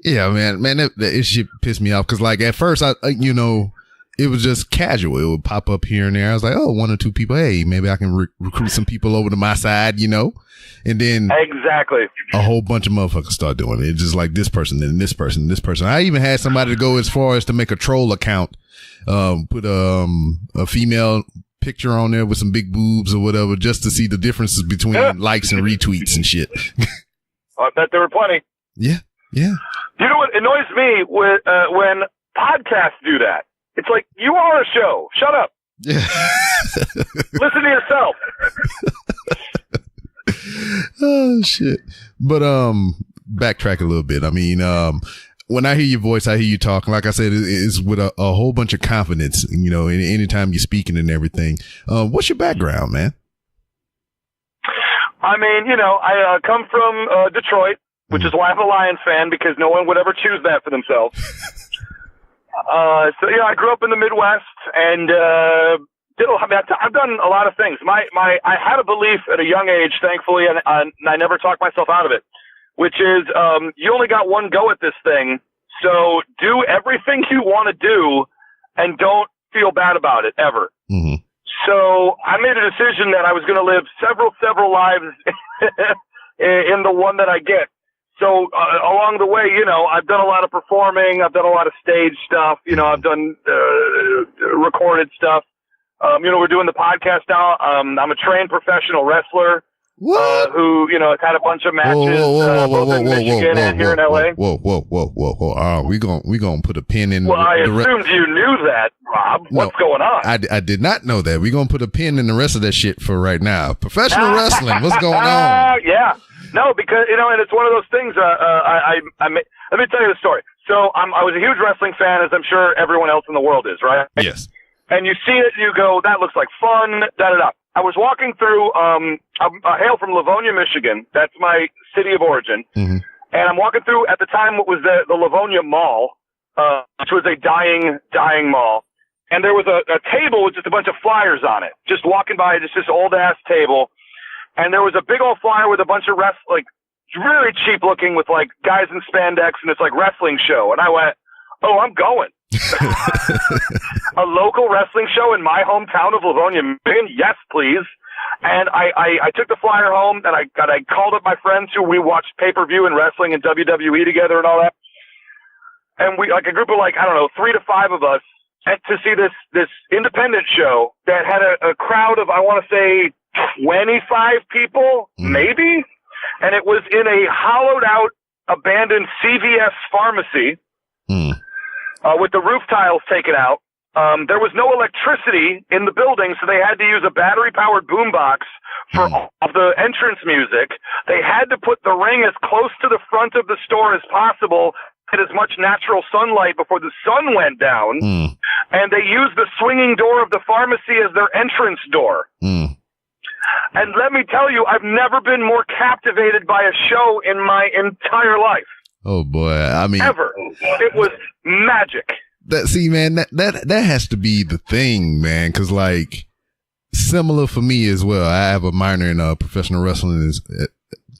Yeah, man, that shit pissed me off. Because, like, at first, it was just casual. It would pop up here and there. I was like, oh, one or two people. Hey, maybe I can recruit some people over to my side, And then exactly a whole bunch of motherfuckers start doing it. It's just like this person and this person and this person. I even had somebody to go as far as to make a troll account, put a female picture on there with some big boobs or whatever, just to see the differences between likes and retweets and shit. I bet there were plenty. Yeah. Yeah. You know what annoys me when podcasts do that? It's like, you are a show. Shut up. Yeah. Listen to yourself. Oh shit. But backtrack a little bit. I mean, when I hear your voice, I hear you talking. Like I said, it's with a whole bunch of confidence, anytime you're speaking and everything. What's your background, man? I mean, I come from Detroit, which is why I'm a Lions fan, because no one would ever choose that for themselves. I grew up in the Midwest, and I've done a lot of things. I had a belief at a young age, thankfully, and I never talked myself out of it, which is you only got one go at this thing, so do everything you want to do and don't feel bad about it ever. Mm-hmm. So I made a decision that I was going to live several lives in the one that I get. So along the way, you know, I've done a lot of performing. I've done a lot of stage stuff. You know, I've done recorded stuff. You know, we're doing the podcast now. I'm a trained professional wrestler. What? Who, you know, has had a bunch of matches both in Michigan and here in LA. Whoa. We gonna put a pin in. Well, I assumed you knew that, Rob. What's going on? I did not know that. We're gonna put a pin in the rest of that shit for right now. Professional wrestling. What's going on? Yeah. No, because, you know, and it's one of those things. Let me tell you the story. So I was a huge wrestling fan, as I'm sure everyone else in the world is, right? Yes. And you see it, you go, that looks like fun. Da. I was walking through. I hail from Livonia, Michigan. That's my city of origin. Mm-hmm. And I'm walking through at the time what was the Livonia Mall, which was a dying mall. And there was a table with just a bunch of flyers on it. Just walking by, just this old ass table. And there was a big old flyer with a bunch of really cheap looking with like guys in spandex, and it's like wrestling show. And I went, oh, I'm going. A local wrestling show in my hometown of Livonia, Michigan? Yes, please. And I took the flyer home, and I called up my friends who we watched pay-per-view and wrestling and WWE together and all that. And we, like a group of 3 to 5 of us, and to see this independent show that had a crowd of, I want to say, 25 people, maybe. And it was in a hollowed out, abandoned CVS pharmacy. With the roof tiles taken out. There was no electricity in the building, so they had to use a battery-powered boombox for all of the entrance music. They had to put the ring as close to the front of the store as possible, get as much natural sunlight before the sun went down. And they used the swinging door of the pharmacy as their entrance door. And let me tell you, I've never been more captivated by a show in my entire life. Oh boy, I mean, ever. It was magic. That has to be the thing, man. Because like, similar for me as well. I have a minor in professional wrestling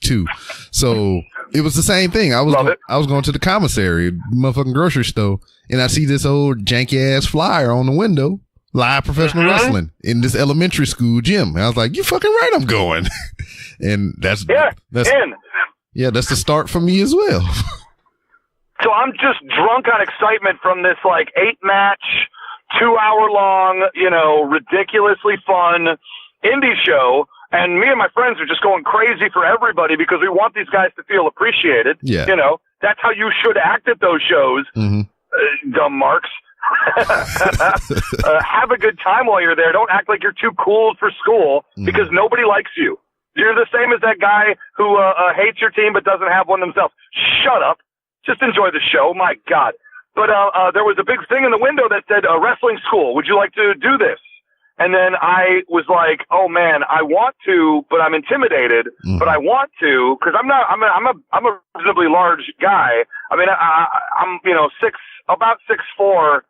too, so it was the same thing. I was going to the commissary, motherfucking grocery store, and I see this old janky ass flyer on the window. Live professional wrestling in this elementary school gym. And I was like, you fucking right, I'm going. And that's the start for me as well. So I'm just drunk on excitement from this 8-match, 2-hour-long, ridiculously fun indie show. And me and my friends are just going crazy for everybody because we want these guys to feel appreciated. Yeah. That's how you should act at those shows, dumb marks. Have a good time while you're there. Don't act like you're too cool for school because nobody likes you. You're the same as that guy who hates your team but doesn't have one themselves. Shut up. Just enjoy the show. My God. But there was a big thing in the window that said, wrestling school. Would you like to do this? And then I was like, oh man, I want to, but I'm intimidated, but I want to, cause I'm a reasonably large guy. I mean, I'm, about 6'4",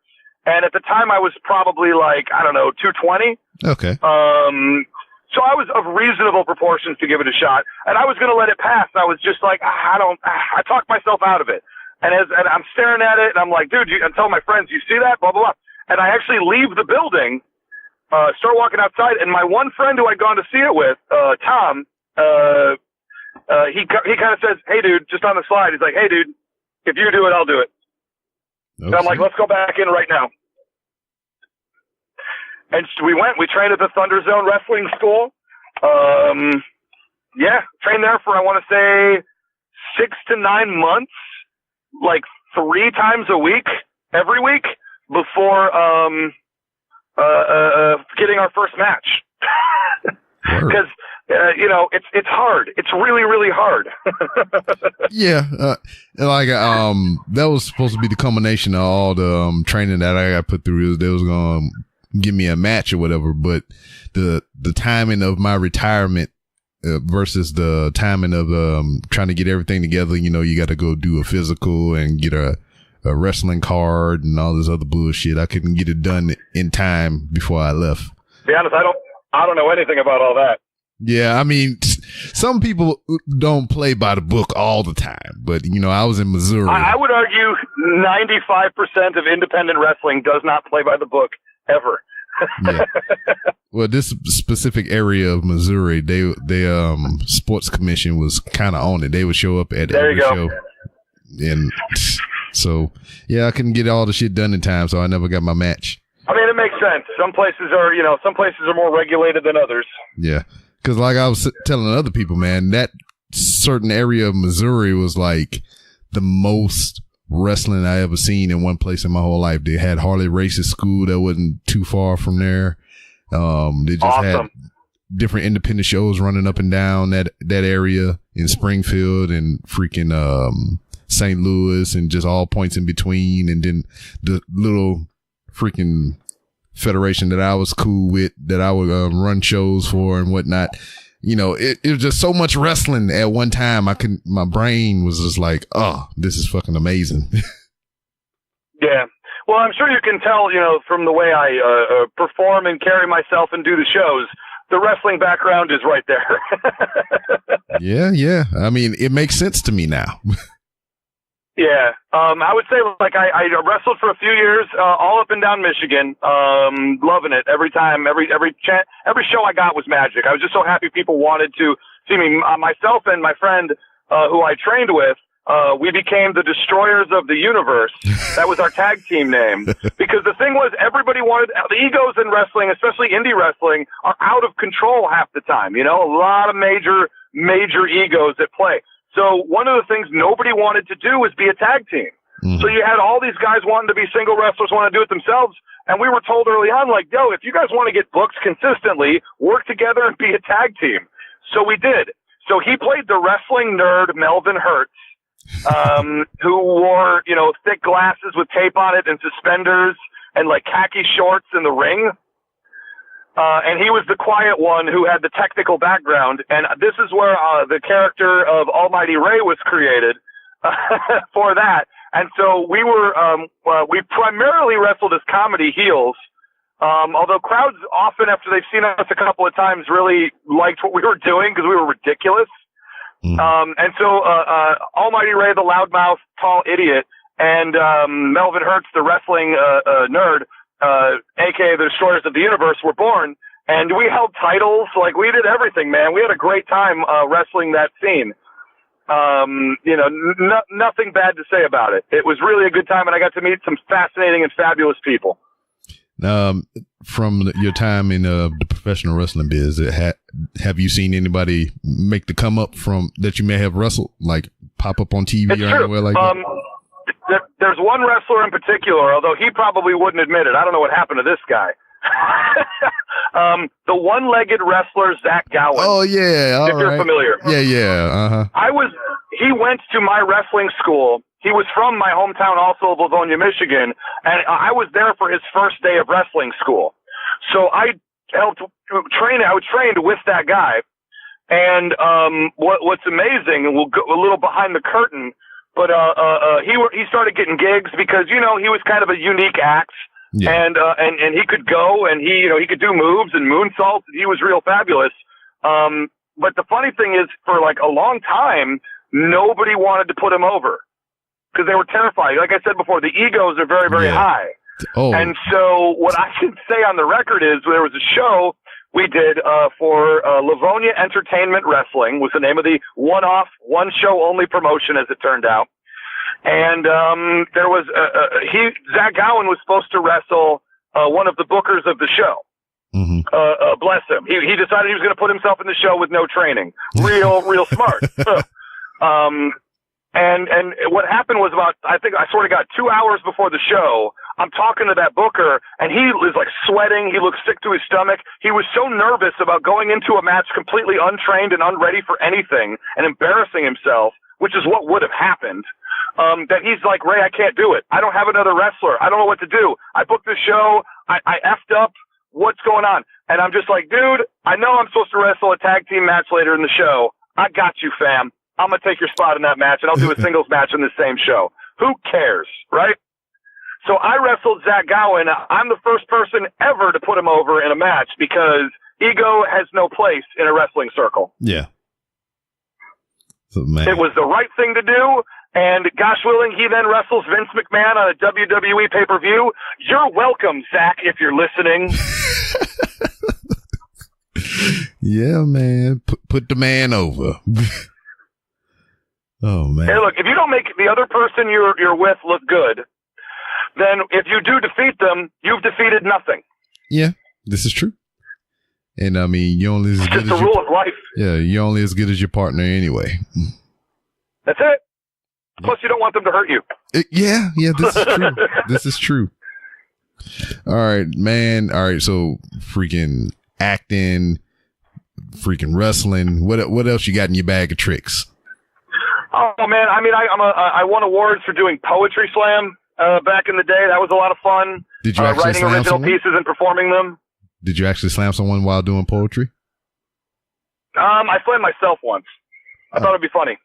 and at the time I was probably 220. Okay. So I was of reasonable proportions to give it a shot, and I was going to let it pass. I was just like, I talked myself out of it. And I'm staring at it, and I'm like, dude, I'm telling my friends, you see that? Blah, blah, blah. And I actually leave the building, start walking outside, and my one friend who I'd gone to see it with, Tom, he kind of says, hey, dude, just on the slide, he's like, hey, dude, if you do it, I'll do it. And I'm like, let's go back in right now. And so we trained at the Thunder Zone Wrestling School. Trained there for, I want to say, 6 to 9 months, 3 times a week, every week, before getting our first match. Because, it's hard. It's really, really hard. Yeah. That was supposed to be the culmination of all the training that I got put through. They was going to give me a match or whatever, but the timing of my retirement versus the timing of trying to get everything together, you got to go do a physical and get a wrestling card and all this other bullshit. I couldn't get it done in time before I left. To be honest, I don't know anything about all that. Yeah, I mean, some people don't play by the book all the time, but I was in Missouri. I would argue 95% of independent wrestling does not play by the book ever. Yeah. Well, this specific area of Missouri, they sports commission was kind of on it. They would show up at every show, and so I couldn't get all the shit done in time, so I never got my match. I mean, it makes sense. Some places are more regulated than others. Yeah, because like I was telling other people, man, that certain area of Missouri was like the most wrestling I ever seen in one place in my whole life. They had Harley Race's school that wasn't too far from there. They just had different independent shows running up and down that area in Springfield and freaking St. Louis and just all points in between. And then the little freaking federation that I was cool with, that I would run shows for and whatnot. It was just so much wrestling at one time. My brain was just like, oh, this is fucking amazing. Yeah. Well, I'm sure you can tell, from the way I perform and carry myself and do the shows, the wrestling background is right there. Yeah. I mean, it makes sense to me now. Yeah. I would say, like, I wrestled for a few years, all up and down Michigan, loving it every time, every show I got was magic. I was just so happy people wanted to see me. Myself and my friend, who I trained with, we became the Destroyers of the Universe. That was our tag team name. Because the thing was, everybody wanted, the egos in wrestling, especially indie wrestling, are out of control half the time. A lot of major egos at play. So one of the things nobody wanted to do was be a tag team. Mm-hmm. So you had all these guys wanting to be single wrestlers, want to do it themselves. And we were told early on, like, yo, if you guys want to get booked consistently, work together and be a tag team. So we did. So he played the wrestling nerd Melvin Hertz, who wore, thick glasses with tape on it and suspenders and like khaki shorts in the ring. And he was the quiet one who had the technical background. And this is where the character of Almighty Ray was created for that. And so we primarily wrestled as comedy heels. Although crowds often, after they've seen us a couple of times, really liked what we were doing because we were ridiculous. And so Almighty Ray, the loudmouth, tall idiot, and Melvin Hertz, the wrestling nerd, aka the Destroyers of the Universe, were born, and we held titles. Like, we did everything, man. We had a great time wrestling that scene. Nothing bad to say about it. It was really a good time, and I got to meet some fascinating and fabulous people. From your time in the professional wrestling biz, have you seen anybody make the come up from that you may have wrestled, like pop up on TV or anywhere like that? There's one wrestler in particular, although he probably wouldn't admit it. I don't know what happened to this guy. The one-legged wrestler, Zach Gowen. Oh, yeah. If you're familiar. Yeah. Uh-huh. He went to my wrestling school. He was from my hometown, also of Livonia, Michigan, and I was there for his first day of wrestling school. So I helped train. I was trained with that guy. And what's amazing, and we'll go a little behind the curtain, but he started getting gigs because he was kind of a unique act, and he could go and he could do moves and moonsaults. And he was real fabulous. But the funny thing is, for like a long time, nobody wanted to put him over because they were terrified. Like I said before, the egos are very, very high. Oh. And so what I can say on the record is there was a show we did for Livonia Entertainment Wrestling, was the name of the one-off, one-show-only promotion, as it turned out. And there was Zach Gowen was supposed to wrestle one of the bookers of the show. Mm-hmm. Bless him. He decided he was going to put himself in the show with no training. Real smart. And what happened was I sort of got 2 hours before the show, I'm talking to that booker, and he was like sweating. He looked sick to his stomach. He was so nervous about going into a match completely untrained and unready for anything and embarrassing himself, which is what would have happened, that he's like, Ray, I can't do it. I don't have another wrestler. I don't know what to do. I booked the show. I effed up. What's going on? And I'm just like, dude, I know I'm supposed to wrestle a tag team match later in the show. I got you, fam. I'm going to take your spot in that match, and I'll do a singles match in the same show. Who cares, right? So I wrestled Zach Gowen. I'm the first person ever to put him over in a match because ego has no place in a wrestling circle. Yeah. Man. It was the right thing to do. And gosh willing, he then wrestles Vince McMahon on a WWE pay-per-view. You're welcome, Zach, if you're listening. Yeah, man. Put the man over. Oh, man. Hey, look, if you don't make the other person you're with look good, then if you do defeat them, you've defeated nothing. Yeah, this is true. And I mean, you're only as good as the rule of life. Yeah, you're only as good as your partner anyway. That's it. Plus, you don't want them to hurt you. Yeah, this is true. This is true. All right, man. All right, so freaking acting, freaking wrestling. What else you got in your bag of tricks? Oh man, I mean, I won awards for doing poetry slam back in the day. That was a lot of fun. Did you actually writing slam original someone? pieces and performing them? Did you actually slam someone while doing poetry? I slammed myself once. I thought it'd be funny.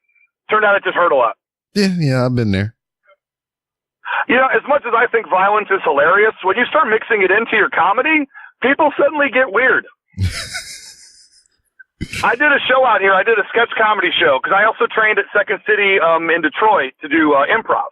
Turned out it just hurt a lot. Yeah, I've been there. You know, as much as I think violence is hilarious, when you start mixing it into your comedy, people suddenly get weird. I did a show out here. I did a sketch comedy show because I also trained at Second City in Detroit to do improv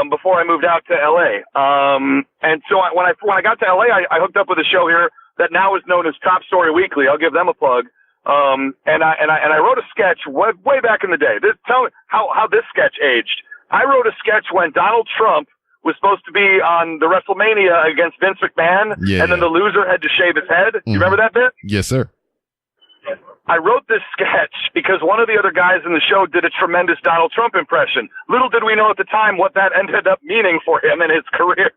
before I moved out to LA. And so when I got to LA, I hooked up with a show here that now is known as Top Story Weekly. I'll give them a plug. And I wrote a sketch way back in the day. Tell me how this sketch aged. I wrote a sketch when Donald Trump was supposed to be on the WrestleMania against Vince McMahon, and then the loser had to shave his head. You remember that bit? Yes, sir. I wrote this sketch because one of the other guys in the show did a tremendous Donald Trump impression. Little did we know at the time what that ended up meaning for him in his career.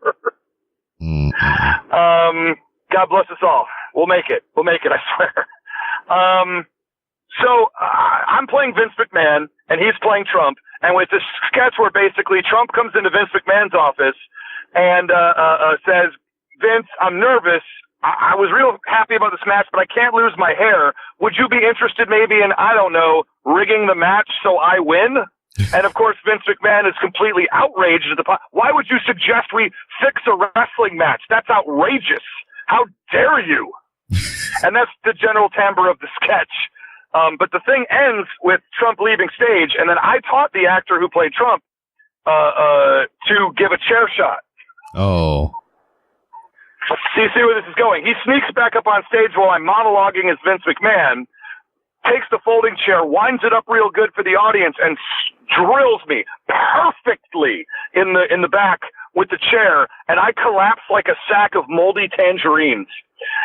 God bless us all. We'll make it. I swear. So I'm playing Vince McMahon and he's playing Trump. And with this sketch where basically Trump comes into Vince McMahon's office and says, Vince, I'm nervous. I was real happy about this match, but I can't lose my hair. Would you be interested maybe in, I don't know, rigging the match so I win? And of course, Vince McMahon is completely outraged at why would you suggest we fix a wrestling match? That's outrageous. How dare you? And that's the general timbre of the sketch. But the thing ends with Trump leaving stage, and then I taught the actor who played Trump to give a chair shot. Oh. So you see where this is going. He sneaks back up on stage while I'm monologuing as Vince McMahon, takes the folding chair, winds it up real good for the audience, and drills me perfectly in the back with the chair, and I collapse like a sack of moldy tangerines.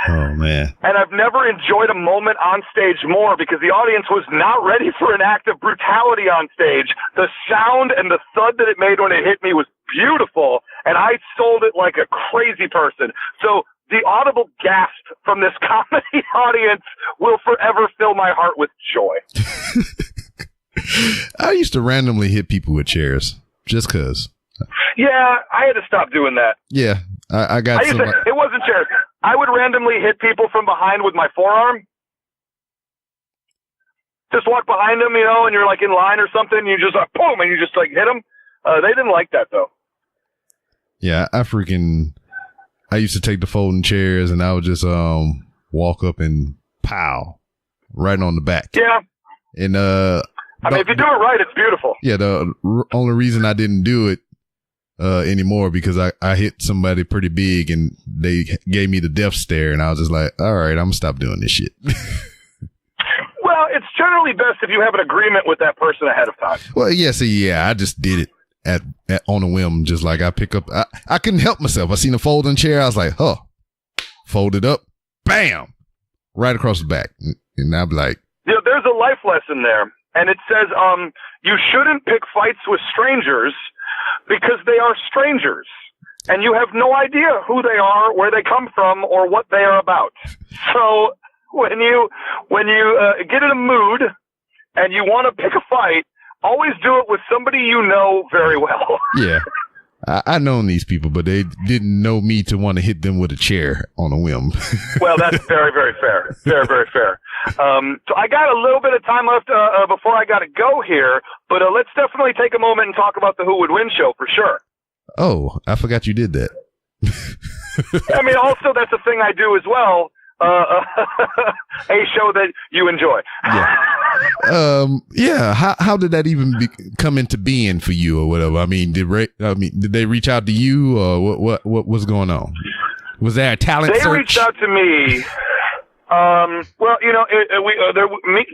Oh, man. And I've never enjoyed a moment on stage more because the audience was not ready for an act of brutality on stage. The sound and the thud that it made when it hit me was beautiful, and I sold it like a crazy person. So the audible gasp from this comedy audience will forever fill my heart with joy. I used to randomly hit people with chairs just because. Yeah, I had to stop doing that. Yeah, I got some. It wasn't chairs. I would randomly hit people from behind with my forearm. Just walk behind them, and you're like in line or something, and you just boom, and you just like hit them. They didn't like that though. Yeah, I used to take the folding chairs and I would just walk up and pow right on the back. Yeah. And if you do it right, it's beautiful. Yeah, the only reason I didn't do it anymore because I hit somebody pretty big and they gave me the death stare and I was just like, all right, I'm gonna stop doing this shit. Well, it's generally best if you have an agreement with that person ahead of time. Well, yeah, I just did it at on a whim, just like I pick up. I couldn't help myself. I seen a folding chair. I was like, fold it up, bam, right across the back, and I'm like, there's a life lesson there, and it says, you shouldn't pick fights with strangers because they are strangers, and you have no idea who they are, where they come from, or what they are about. So when you get in a mood and you want to pick a fight, always do it with somebody you know very well. Yeah. I known these people, but they didn't know me to want to hit them with a chair on a whim. Well, that's very, very fair. Very, very fair. So I got a little bit of time left before I got to go here, but let's definitely take a moment and talk about the Who Would Win show for sure. Oh, I forgot you did that. I mean, also that's a thing I do as well. a show that you enjoy. Yeah. How did that even come into being for you or whatever? I mean, did they reach out to you or what was going on? Was there a talent search? They reached out to me. Well,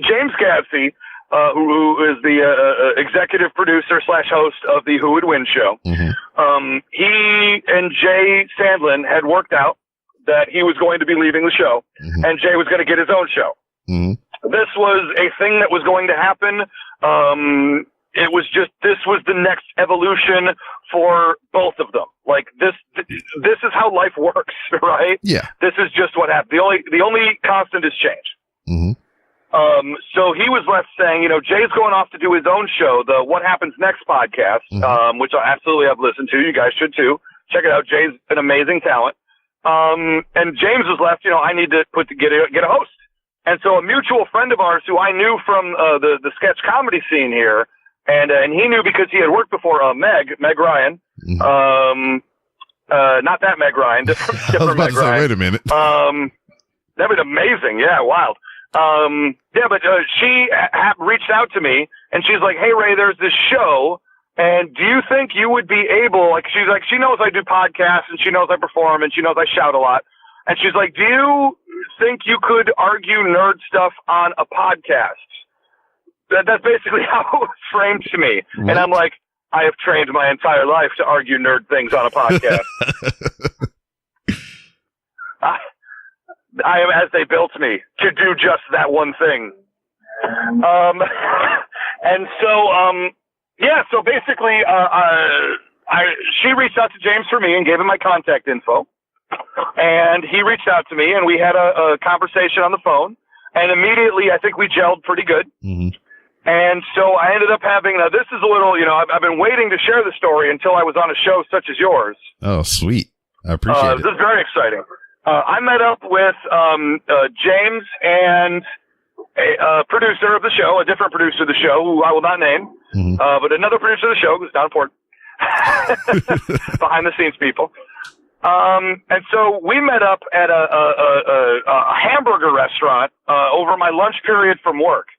James Gadsey, who is the executive producer / host of the Who Would Win show. Mm-hmm. He and Jay Sandlin had worked out that he was going to be leaving the show, mm-hmm. and Jay was going to get his own show. Mm-hmm. This was a thing that was going to happen. This was the next evolution for both of them. Like this is how life works, right? Yeah. This is just what happened. The only constant is change. Mm-hmm. So he was left saying, Jay's going off to do his own show, the What Happens Next podcast, mm-hmm. which I absolutely have listened to. You guys should too. Check it out. Jay's an amazing talent. And James was left, I need to get a host. And so a mutual friend of ours who I knew from the sketch comedy scene here, and he knew because he had worked before, Meg Ryan. Mm-hmm. Not that Meg Ryan, different I was about Meg to say, Ryan. wait a minute. That'd been amazing. Yeah, wild. But she reached out to me, and she's like, "Hey, Ray, there's this show, and do you think you would be able?" Like, she's like, she knows I do podcasts, and she knows I perform, and she knows I shout a lot, and she's like, "Do you think you could argue nerd stuff on a podcast?" That's basically how it was framed to me, What? and I'm like, I have trained my entire life to argue nerd things on a podcast. I am as they built me to do just that one thing. And so, so basically, she reached out to James for me and gave him my contact info. And he reached out to me and we had a conversation on the phone. And immediately, I think we gelled pretty good. Mm-hmm. And so I ended up having, this is a little, I've been waiting to share the story until I was on a show such as yours. Oh, sweet. I appreciate it. This is very exciting. I met up with James and a producer of the show, a different producer of the show, who I will not name, mm-hmm. but another producer of the show who's down important. Behind the scenes people. And so we met up at a hamburger restaurant over my lunch period from work.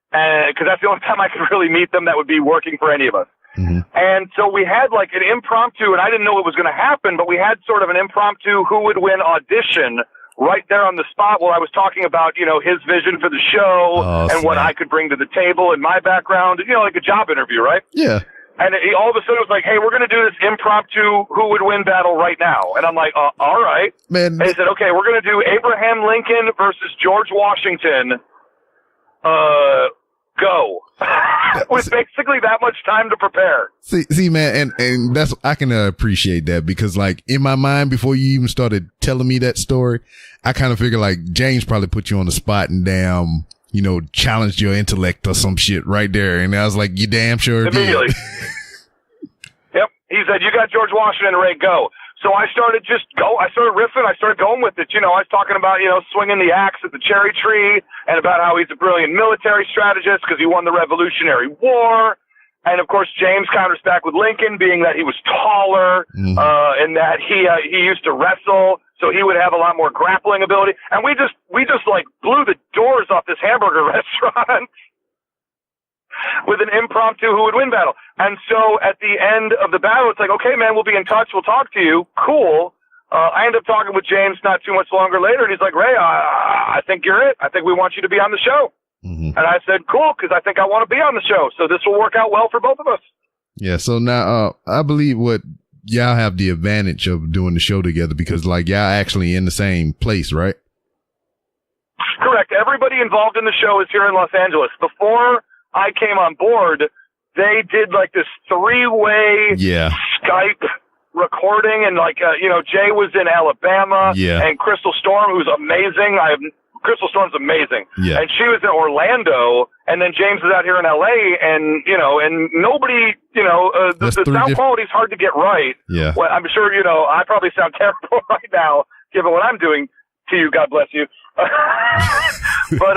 Because that's the only time I could really meet them that would be working for any of us. Mm-hmm. And so we had like an impromptu, and I didn't know it was going to happen, but we had sort of an impromptu Who Would Win audition right there on the spot while I was talking about, his vision for the show and what I could bring to the table and my background, like a job interview, right? Yeah. And all of a sudden it was like, hey, we're going to do this impromptu Who Would Win battle right now. And I'm like, all right. Man. And he said, okay, we're going to do Abraham Lincoln versus George Washington. Go. With basically that much time to prepare. See, man, and that's, I can appreciate that because like in my mind, before you even started telling me that story, I kind of figured like James probably put you on the spot and damn, challenged your intellect or some shit right there. And I was like, you damn sure immediately. did. Yep. He said, you got George Washington, Ray, go. So I started I started riffing. I started going with it. I was talking about, swinging the axe at the cherry tree and about how he's a brilliant military strategist because he won the Revolutionary War. And of course, James counters back with Lincoln being that he was taller, mm-hmm. And that he used to wrestle. So he would have a lot more grappling ability. And we just like blew the doors off this hamburger restaurant. With an impromptu Who Would Win battle. And so at the end of the battle, it's like, okay, man, we'll be in touch. We'll talk to you. Cool. I end up talking with James not too much longer later, and he's like, Ray, I think you're it. I think we want you to be on the show. Mm-hmm. And I said, cool, because I think I want to be on the show. So this will work out well for both of us. Yeah, so now I believe y'all have the advantage of doing the show together because like y'all actually in the same place, right? Correct. Everybody involved in the show is here in Los Angeles. Before I came on board, they did like this 3-way Skype recording, and like Jay was in Alabama, and Crystal Storm, who's amazing. Crystal Storm's amazing, and she was in Orlando, and then James is out here in LA, and and nobody, the sound quality is hard to get right. Yeah, well, I'm sure I probably sound terrible right now, given what I'm doing to you. God bless you, but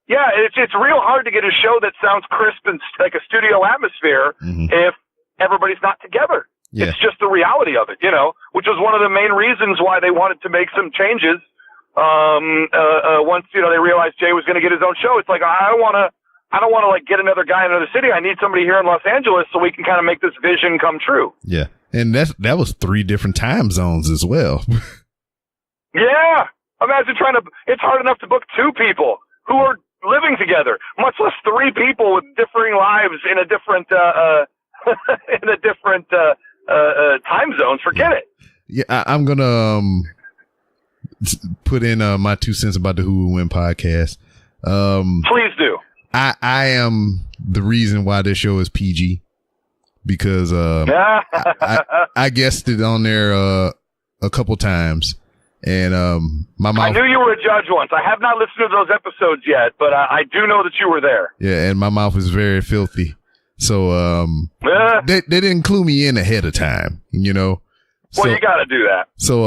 yeah, it's real hard to get a show that sounds crisp and like a studio atmosphere if everybody's not together. Yeah. It's just the reality of it, which was one of the main reasons why they wanted to make some changes once, they realized Jay was going to get his own show. It's like, I don't want to like get another guy in another city. I need somebody here in Los Angeles so we can kind of make this vision come true. Yeah. And that was 3 different time zones as well. Yeah. Imagine it's hard enough to book 2 people who are living together, much less 3 people with differing lives in a different, time zones. Forget it. Yeah. I'm going to, put in, my 2 cents about the Who Will Win podcast. Please do. I am the reason why this show is PG because, I guessed it on there, a couple times. And my mouth. I knew you were a judge once. I have not listened to those episodes yet, but I do know that you were there. Yeah, and my mouth is very filthy. So they didn't clue me in ahead of time, Well, you got to do that. So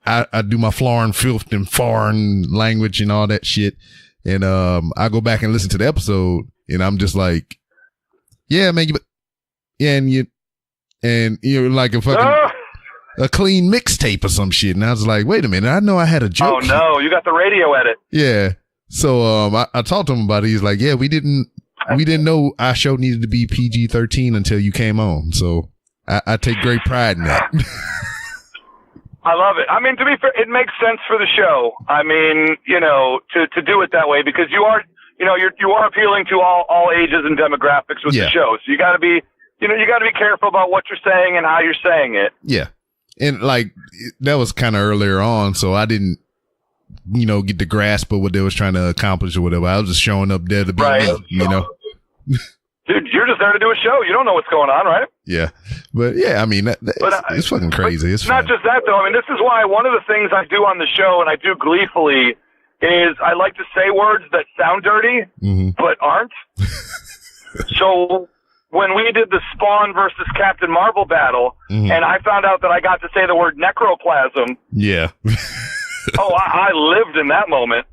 I do my foreign filth and foreign language and all that shit, and I go back and listen to the episode, and I'm just like, yeah, man, and you're like a fucking. A clean mixtape or some shit. And I was like, wait a minute. I know I had a joke. Oh, no. You got the radio edit. Yeah. So I talked to him about it. He's like, yeah, we didn't know our show needed to be PG-13 until you came on. So I take great pride in that. I love it. I mean, to be fair, it makes sense for the show. I mean, to do it that way because you are appealing to all ages and demographics with the show. So you got to be, you got to be careful about what you're saying and how you're saying it. Yeah. And like that was kind of earlier on, so I didn't, get the grasp of what they was trying to accomplish or whatever. I was just showing up there to be me, Dude, you're just there to do a show. You don't know what's going on, right? Yeah, but yeah, I mean, it's fucking crazy. It's not just that though. I mean, this is why one of the things I do on the show, and I do gleefully, is I like to say words that sound dirty but aren't. So. When we did the Spawn versus Captain Marvel battle, and I found out that I got to say the word necroplasm. Yeah. I lived in that moment.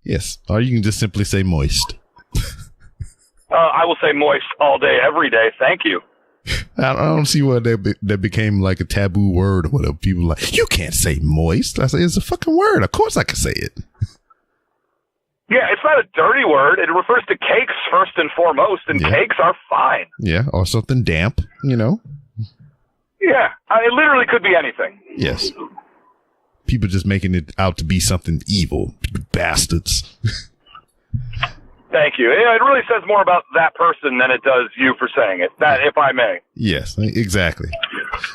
Yes. Or you can just simply say moist. I will say moist all day, every day. Thank you. I don't see why that became like a taboo word or whatever. People are like, you can't say moist. I say, it's a fucking word. Of course I can say it. Yeah, it's not a dirty word. It refers to cakes first and foremost, and cakes are fine. Yeah, or something damp, Yeah, it literally could be anything. Yes. People just making it out to be something evil. Bastards. Thank you. It really says more about that person than it does you for saying it. That, if I may. Yes, exactly.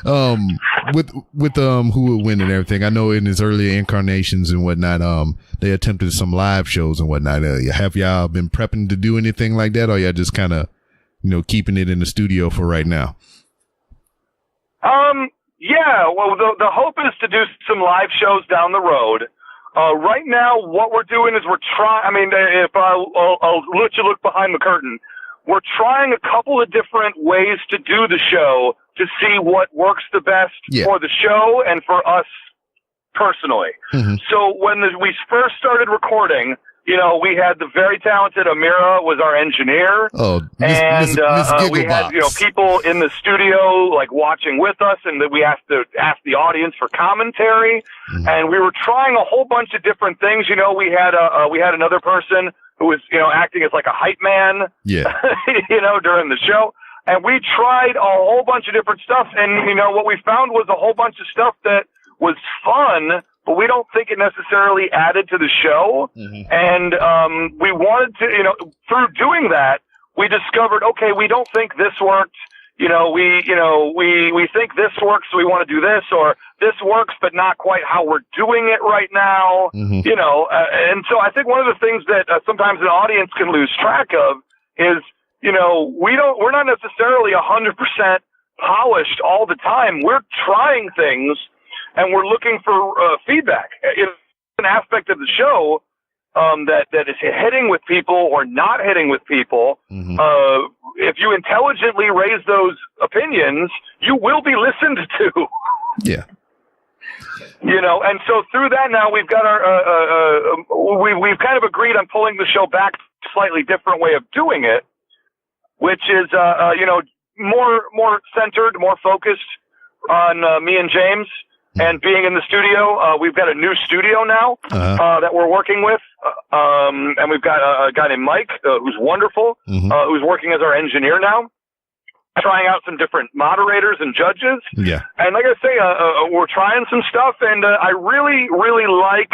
With Who Would Win and everything, I know in his earlier incarnations and whatnot, they attempted some live shows and whatnot. Have y'all been prepping to do anything like that, or y'all just kind of, keeping it in the studio for right now? Yeah. Well, the hope is to do some live shows down the road. Right now, what we're doing is we're trying. I mean, if I'll let you look behind the curtain, we're trying a couple of different ways to do the show to see what works the best for the show and for us personally. So when we first started recording, we had the very talented Amira was our engineer. Miss we had people in the studio like watching with us, and that we have to ask the audience for commentary. And we were trying a whole bunch of different things. We had another person who was acting as like a hype man. During the show. And we tried a whole bunch of different stuff, and what we found was a whole bunch of stuff that was fun, but we don't think it necessarily added to the show. And we wanted to, through doing that, we discovered, okay, we don't think this worked. We think this works, so we want to do this, or this works, but not quite how we're doing it right now. And so I think one of the things that sometimes an audience can lose track of is, we're not necessarily 100% polished all the time. We're trying things, and we're looking for feedback. It's an aspect of the show that is hitting with people or not hitting with people. If you intelligently raise those opinions, you will be listened to. Yeah. And so through that now we've got we've kind of agreed on pulling the show back to a slightly different way of doing it, which is, more centered, more focused on me and James. and being in the studio. We've got a new studio now that we're working with, and we've got a guy named Mike who's wonderful, who's working as our engineer now, trying out some different moderators and judges. Yeah. And like I say, we're trying some stuff, and I really, really like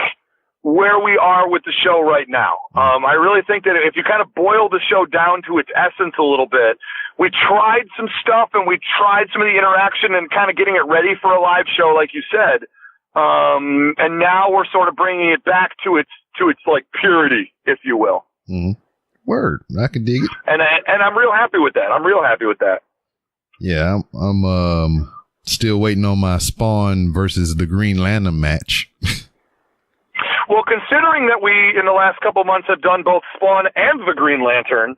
where we are with the show right now. I really think that if you kind of boil the show down to its essence a little bit, we tried some stuff and we tried some of the interaction and kind of getting it ready for a live show, like you said. And now we're sort of bringing it back to its like purity, if you will. Word. I can dig it. And I'm real happy with that. Yeah. I'm still waiting on my Spawn versus the Green Lantern match. Well, considering that we, in the last couple months, have done both Spawn and the Green Lantern,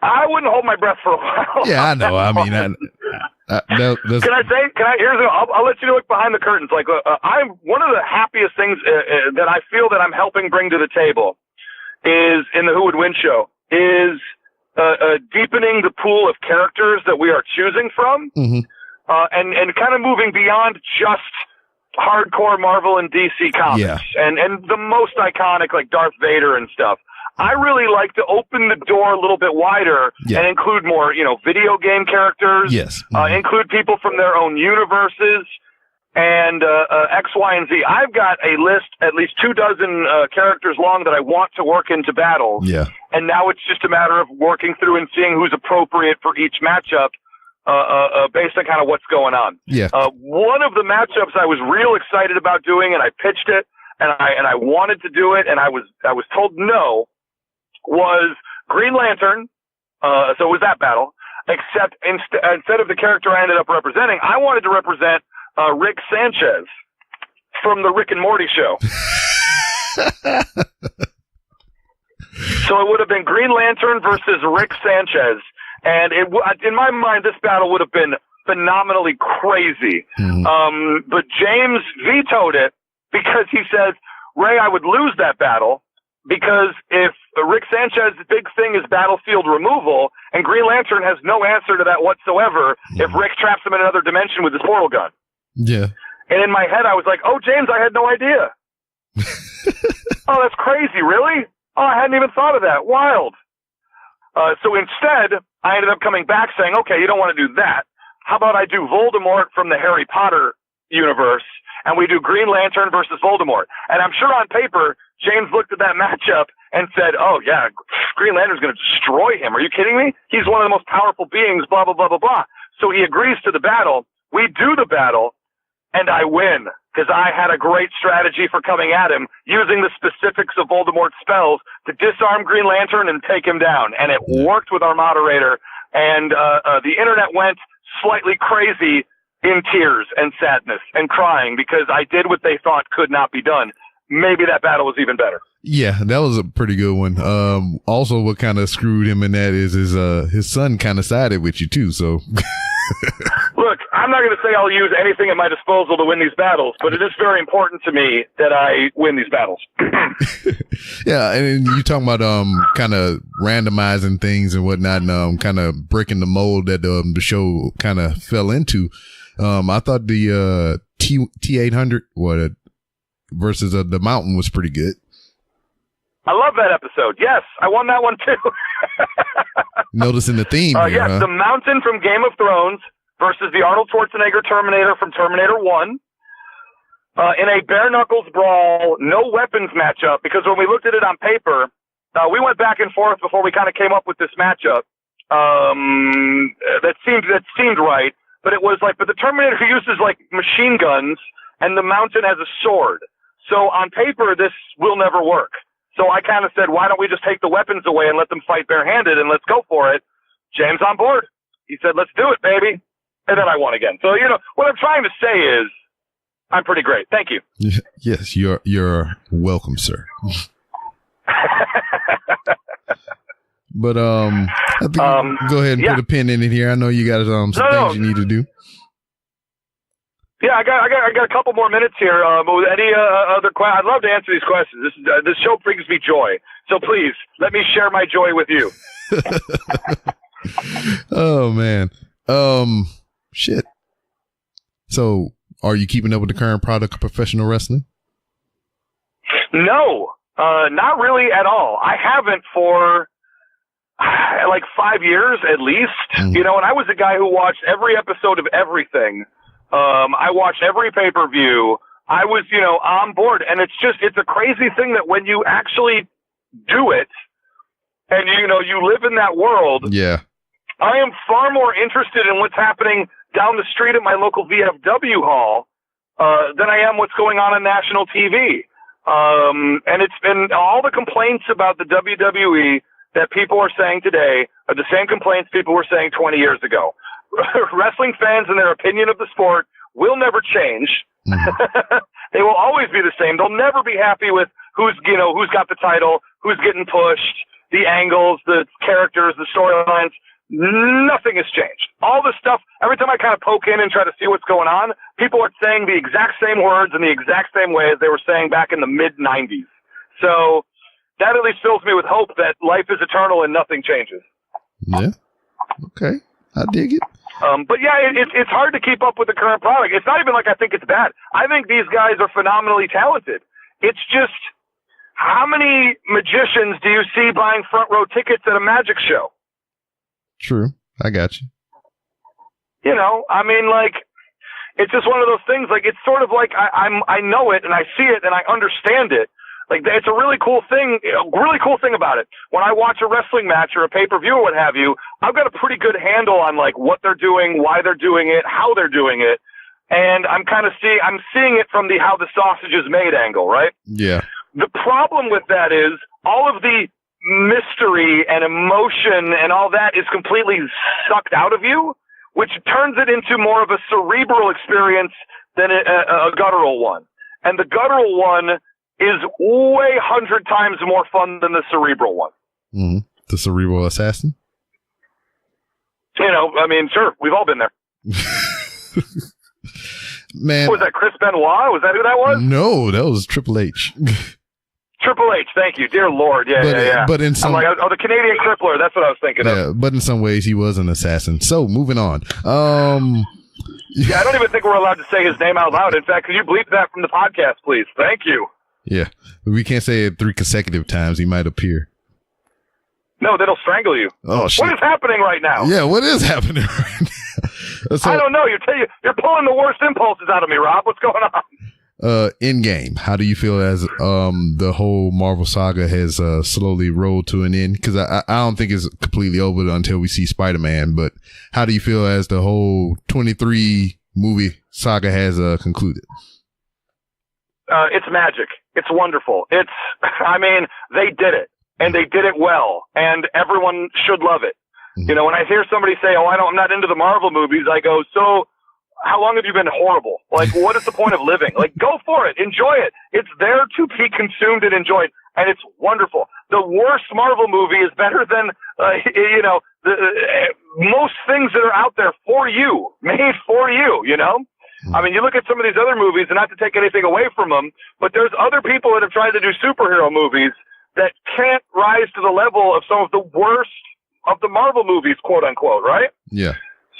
I wouldn't hold my breath for a while. Yeah, I know. I mean, Can I'll let you know behind the curtains. Like, I'm one of the happiest things that I feel that I'm helping bring to the table is in the Who Would Win show is deepening the pool of characters that we are choosing from, and kind of moving beyond just hardcore Marvel and DC comics and the most iconic like Darth Vader and stuff. I really like to open the door a little bit wider and include more, video game characters, include people from their own universes and X, Y, and Z. I've got a list, at least 24 characters long that I want to work into battles. Yeah. And now it's just a matter of working through and seeing who's appropriate for each matchup. Based on kind of what's going on. Yeah. One of the matchups I was real excited about doing, and I pitched it, and I wanted to do it, and I was told no, was Green Lantern. So it was that battle. Except instead of the character I ended up representing, I wanted to represent Rick Sanchez from the Rick and Morty show. So it would have been Green Lantern versus Rick Sanchez. And in my mind, this battle would have been phenomenally crazy. But James vetoed it because he says, Ray, I would lose that battle because if Rick Sanchez's big thing is battlefield removal and Green Lantern has no answer to that whatsoever if Rick traps him in another dimension with his portal gun. Yeah. And in my head, I was like, oh, James, I had no idea. Oh, that's crazy. Really? Oh, I hadn't even thought of that. Wild. So instead, I ended up coming back saying, okay, you don't want to do that. How about I do Voldemort from the Harry Potter universe, and we do Green Lantern versus Voldemort. And I'm sure on paper, James looked at that matchup and said, oh, yeah, Green Lantern's going to destroy him. Are you kidding me? He's one of the most powerful beings, blah, blah, blah, blah, blah. So he agrees to the battle. We do the battle, and I win because I had a great strategy for coming at him using the specifics of Voldemort's spells to disarm Green Lantern and take him down. And it worked with our moderator, and the internet went slightly crazy in tears and sadness and crying because I did what they thought could not be done. Maybe that battle was even better. Yeah, that was a pretty good one. Also, what kind of screwed him in that is his son kind of sided with you too. So, look, I'm not going to say I'll use anything at my disposal to win these battles, but it is very important to me that I win these battles. Yeah, and you talking about kind of randomizing things and whatnot, and kind of breaking the mold that the show kind of fell into. I thought the T800 versus the Mountain was pretty good. I love that episode. Yes, I won that one too. Noticing the theme here, yes, the Mountain from Game of Thrones versus the Arnold Schwarzenegger Terminator from Terminator 1. In a bare knuckles brawl, no weapons matchup, because when we looked at it on paper, we went back and forth before we kind of came up with this matchup. That seemed right, but it was like, but the Terminator uses like machine guns and the Mountain has a sword. So on paper, this will never work. So I kind of said, why don't we just take the weapons away and let them fight barehanded and let's go for it. James on board. He said, let's do it, baby. And then I won again. So, what I'm trying to say is I'm pretty great. Thank you. Yes, you're welcome, sir. But I think go ahead and put a pin in it here. I know you got some things you need to do. Yeah, I got a couple more minutes here. Any other questions? I'd love to answer these questions. This show brings me joy. So please, let me share my joy with you. Oh, man. Shit. So are you keeping up with the current product of professional wrestling? No, not really at all. I haven't for like 5 years at least. Mm-hmm. You know, and I was a guy who watched every episode of everything. I watched every pay-per-view. I was, you know, on board. And it's a crazy thing that when you actually do it and, you know, you live in that world. Yeah. I am far more interested in what's happening down the street at my local VFW hall than I am what's going on national TV. And it's been all the complaints about the WWE that people are saying today are the same complaints people were saying 20 years ago. Wrestling fans and their opinion of the sport will never change. Mm-hmm. They will always be the same. They'll never be happy with who's got the title, who's getting pushed, the angles, the characters, the storylines. Nothing has changed. All the stuff, every time I kind of poke in and try to see what's going on, people are saying the exact same words in the exact same way as they were saying back in the mid-90s. So that at least fills me with hope that life is eternal and nothing changes. Yeah. Okay. I dig it. But yeah, it's hard to keep up with the current product. It's not even like I think it's bad. I think these guys are phenomenally talented. It's just, how many magicians do you see buying front row tickets at a magic show? True. I got you. You know, I mean, like, it's just one of those things. Like, it's sort of like I know it and I see it and I understand it. Like, it's a really cool thing about it. When I watch a wrestling match or a pay-per-view or what have you, I've got a pretty good handle on, like, what they're doing, why they're doing it, how they're doing it. And I'm seeing it from the how the sausage is made angle, right? Yeah. The problem with that is all of the mystery and emotion and all that is completely sucked out of you, which turns it into more of a cerebral experience than a guttural one. And the guttural one is way 100 times more fun than the cerebral one. Mm-hmm. The cerebral assassin? You know, I mean, sure, we've all been there. Man. Was that Chris Benoit? Was that who that was? No, that was Triple H. Triple H, thank you. Dear Lord. Yeah. But in some, I'm like, the Canadian Crippler, that's what I was thinking of. Yeah, but in some ways he was an assassin. So, moving on. Yeah, I don't even think we're allowed to say his name out loud. In fact, could you bleep that from the podcast, please? Thank you. Yeah. We can't say it 3 consecutive times. He might appear. No, that'll strangle you. Oh, shit. What is happening right now? Yeah, what is happening right now? So, I don't know. You're pulling the worst impulses out of me, Rob. What's going on? Endgame. How do you feel as the whole Marvel saga has slowly rolled to an end? Because I don't think it's completely over until we see Spider-Man. But how do you feel as the whole 23 movie saga has concluded? It's magic. It's wonderful. I mean, they did it, and they did it well, and everyone should love it. Mm-hmm. You know, when I hear somebody say, "Oh, I'm not into the Marvel movies," I go, "So how long have you been horrible? Like, what is the point of living? Like, go for it. Enjoy it. It's there to be consumed and enjoyed, and it's wonderful. The worst Marvel movie is better than, most things that are out there for you, made for you, you know? I mean, you look at some of these other movies, and not to take anything away from them, but there's other people that have tried to do superhero movies that can't rise to the level of some of the worst of the Marvel movies, quote unquote, right? Yeah.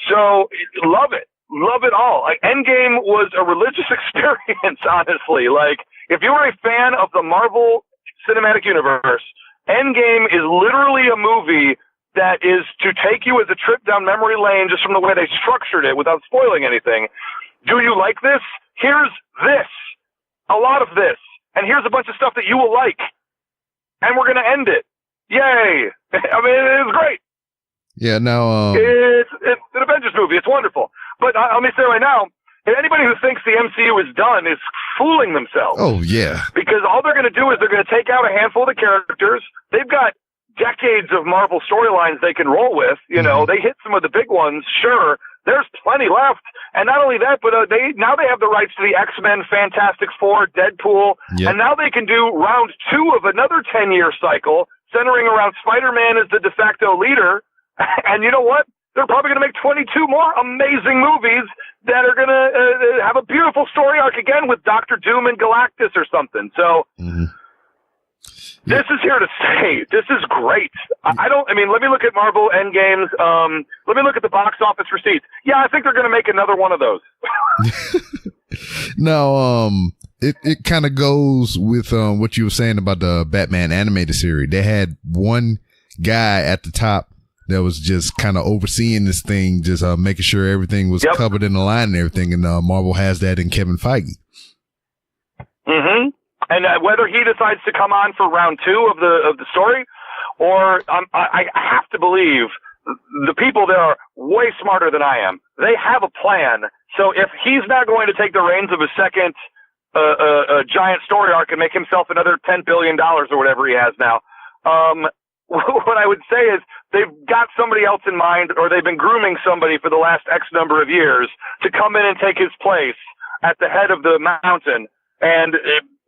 So, love it. Love it all. Like, Endgame was a religious experience, honestly. Like, if you were a fan of the Marvel Cinematic Universe, Endgame is literally a movie that is to take you as a trip down memory lane just from the way they structured it without spoiling anything. Do you like this? Here's this. A lot of this. And here's a bunch of stuff that you will like. And we're going to end it. Yay. I mean, it's great. Yeah, now... It's an Avengers movie. It's wonderful. But let me say right now, anybody who thinks the MCU is done is fooling themselves. Oh, yeah. Because all they're going to do is they're going to take out a handful of the characters. They've got decades of Marvel storylines they can roll with. You know, they hit some of the big ones, sure. There's plenty left. And not only that, but they have the rights to the X-Men, Fantastic Four, Deadpool. Yep. And now they can do round 2 of another 10-year cycle centering around Spider-Man as the de facto leader. And you know what? They're probably going to make 22 more amazing movies that are going to have a beautiful story arc again with Doctor Doom and Galactus or something. So this is here to stay. This is great. Let me look at Marvel Endgames. Let me look at the box office receipts. Yeah, I think they're going to make another one of those. Now, it kind of goes with what you were saying about the Batman animated series. They had one guy at the top that was just kind of overseeing this thing, just making sure everything was covered in the line and everything. And Marvel has that in Kevin Feige. Mm-hmm. And whether he decides to come on for round 2 of the story, or I have to believe the people there are way smarter than I am. They have a plan. So if he's not going to take the reins of a second giant story arc and make himself another $10 billion or whatever he has now, what I would say is they've got somebody else in mind, or they've been grooming somebody for the last X number of years to come in and take his place at the head of the mountain, and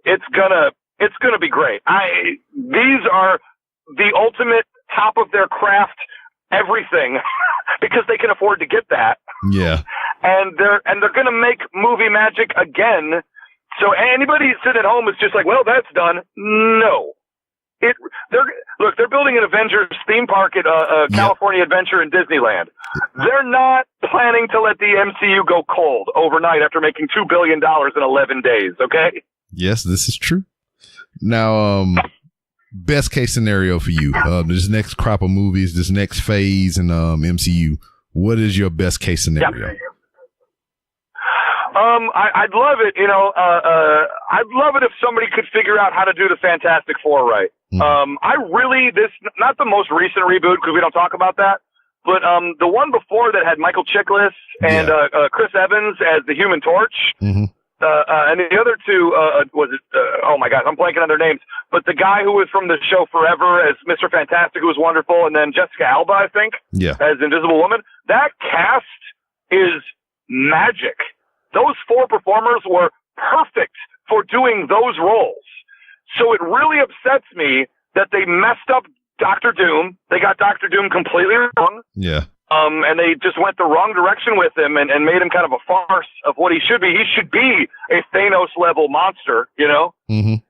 it's gonna be great. These are the ultimate top of their craft everything because they can afford to get that. Yeah. And they're gonna make movie magic again. So anybody sitting at home is just like, well, that's done. No. They're building an Avengers theme park at California Adventure in Disneyland. They're not planning to let the MCU go cold overnight after making $2 billion in 11 days, okay? Yes, this is true. Now, best case scenario for you, this next crop of movies, this next phase in MCU, what is your best case scenario? Yeah. I'd love it, I'd love it if somebody could figure out how to do the Fantastic Four right. Not the most recent reboot, because we don't talk about that, but the one before that had Michael Chiklis and Chris Evans as the Human Torch, and the other two, oh my God, I'm blanking on their names, but the guy who was from the show Forever as Mr. Fantastic, who was wonderful, and then Jessica Alba, I think, as Invisible Woman. That cast is magic. Those 4 performers were perfect for doing those roles. So it really upsets me that they messed up Dr. Doom. They got Dr. Doom completely wrong. Yeah. And they just went the wrong direction with him and made him kind of a farce of what he should be. He should be a Thanos-level monster, Mm-hmm.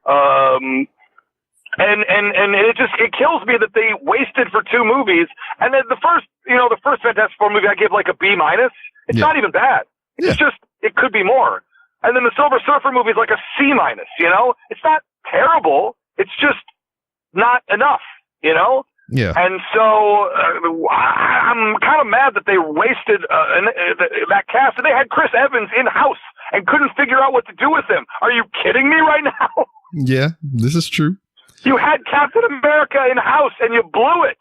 And it kills me that they wasted for 2 movies. And then the first Fantastic Four movie I give like a B-. It's not even bad. It's just, it could be more. And then the Silver Surfer movie is like a C-. It's not terrible. It's just not enough, Yeah. And so I'm kind of mad that they wasted that cast. And they had Chris Evans in-house and couldn't figure out what to do with him. Are you kidding me right now? Yeah, this is true. You had Captain America in-house and you blew it.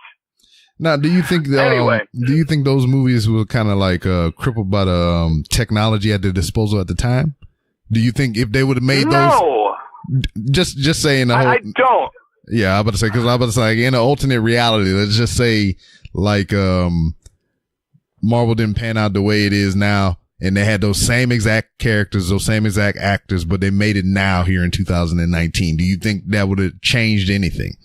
Now, do you think do you think those movies were kind of like crippled by the technology at their disposal at the time? Do you think if they would have made those, just saying the whole, I don't. Yeah, I'm about to say, because I'm about to say, like, in an alternate reality, let's just say like Marvel didn't pan out the way it is now, and they had those same exact characters, those same exact actors, but they made it now here in 2019. Do you think that would have changed anything?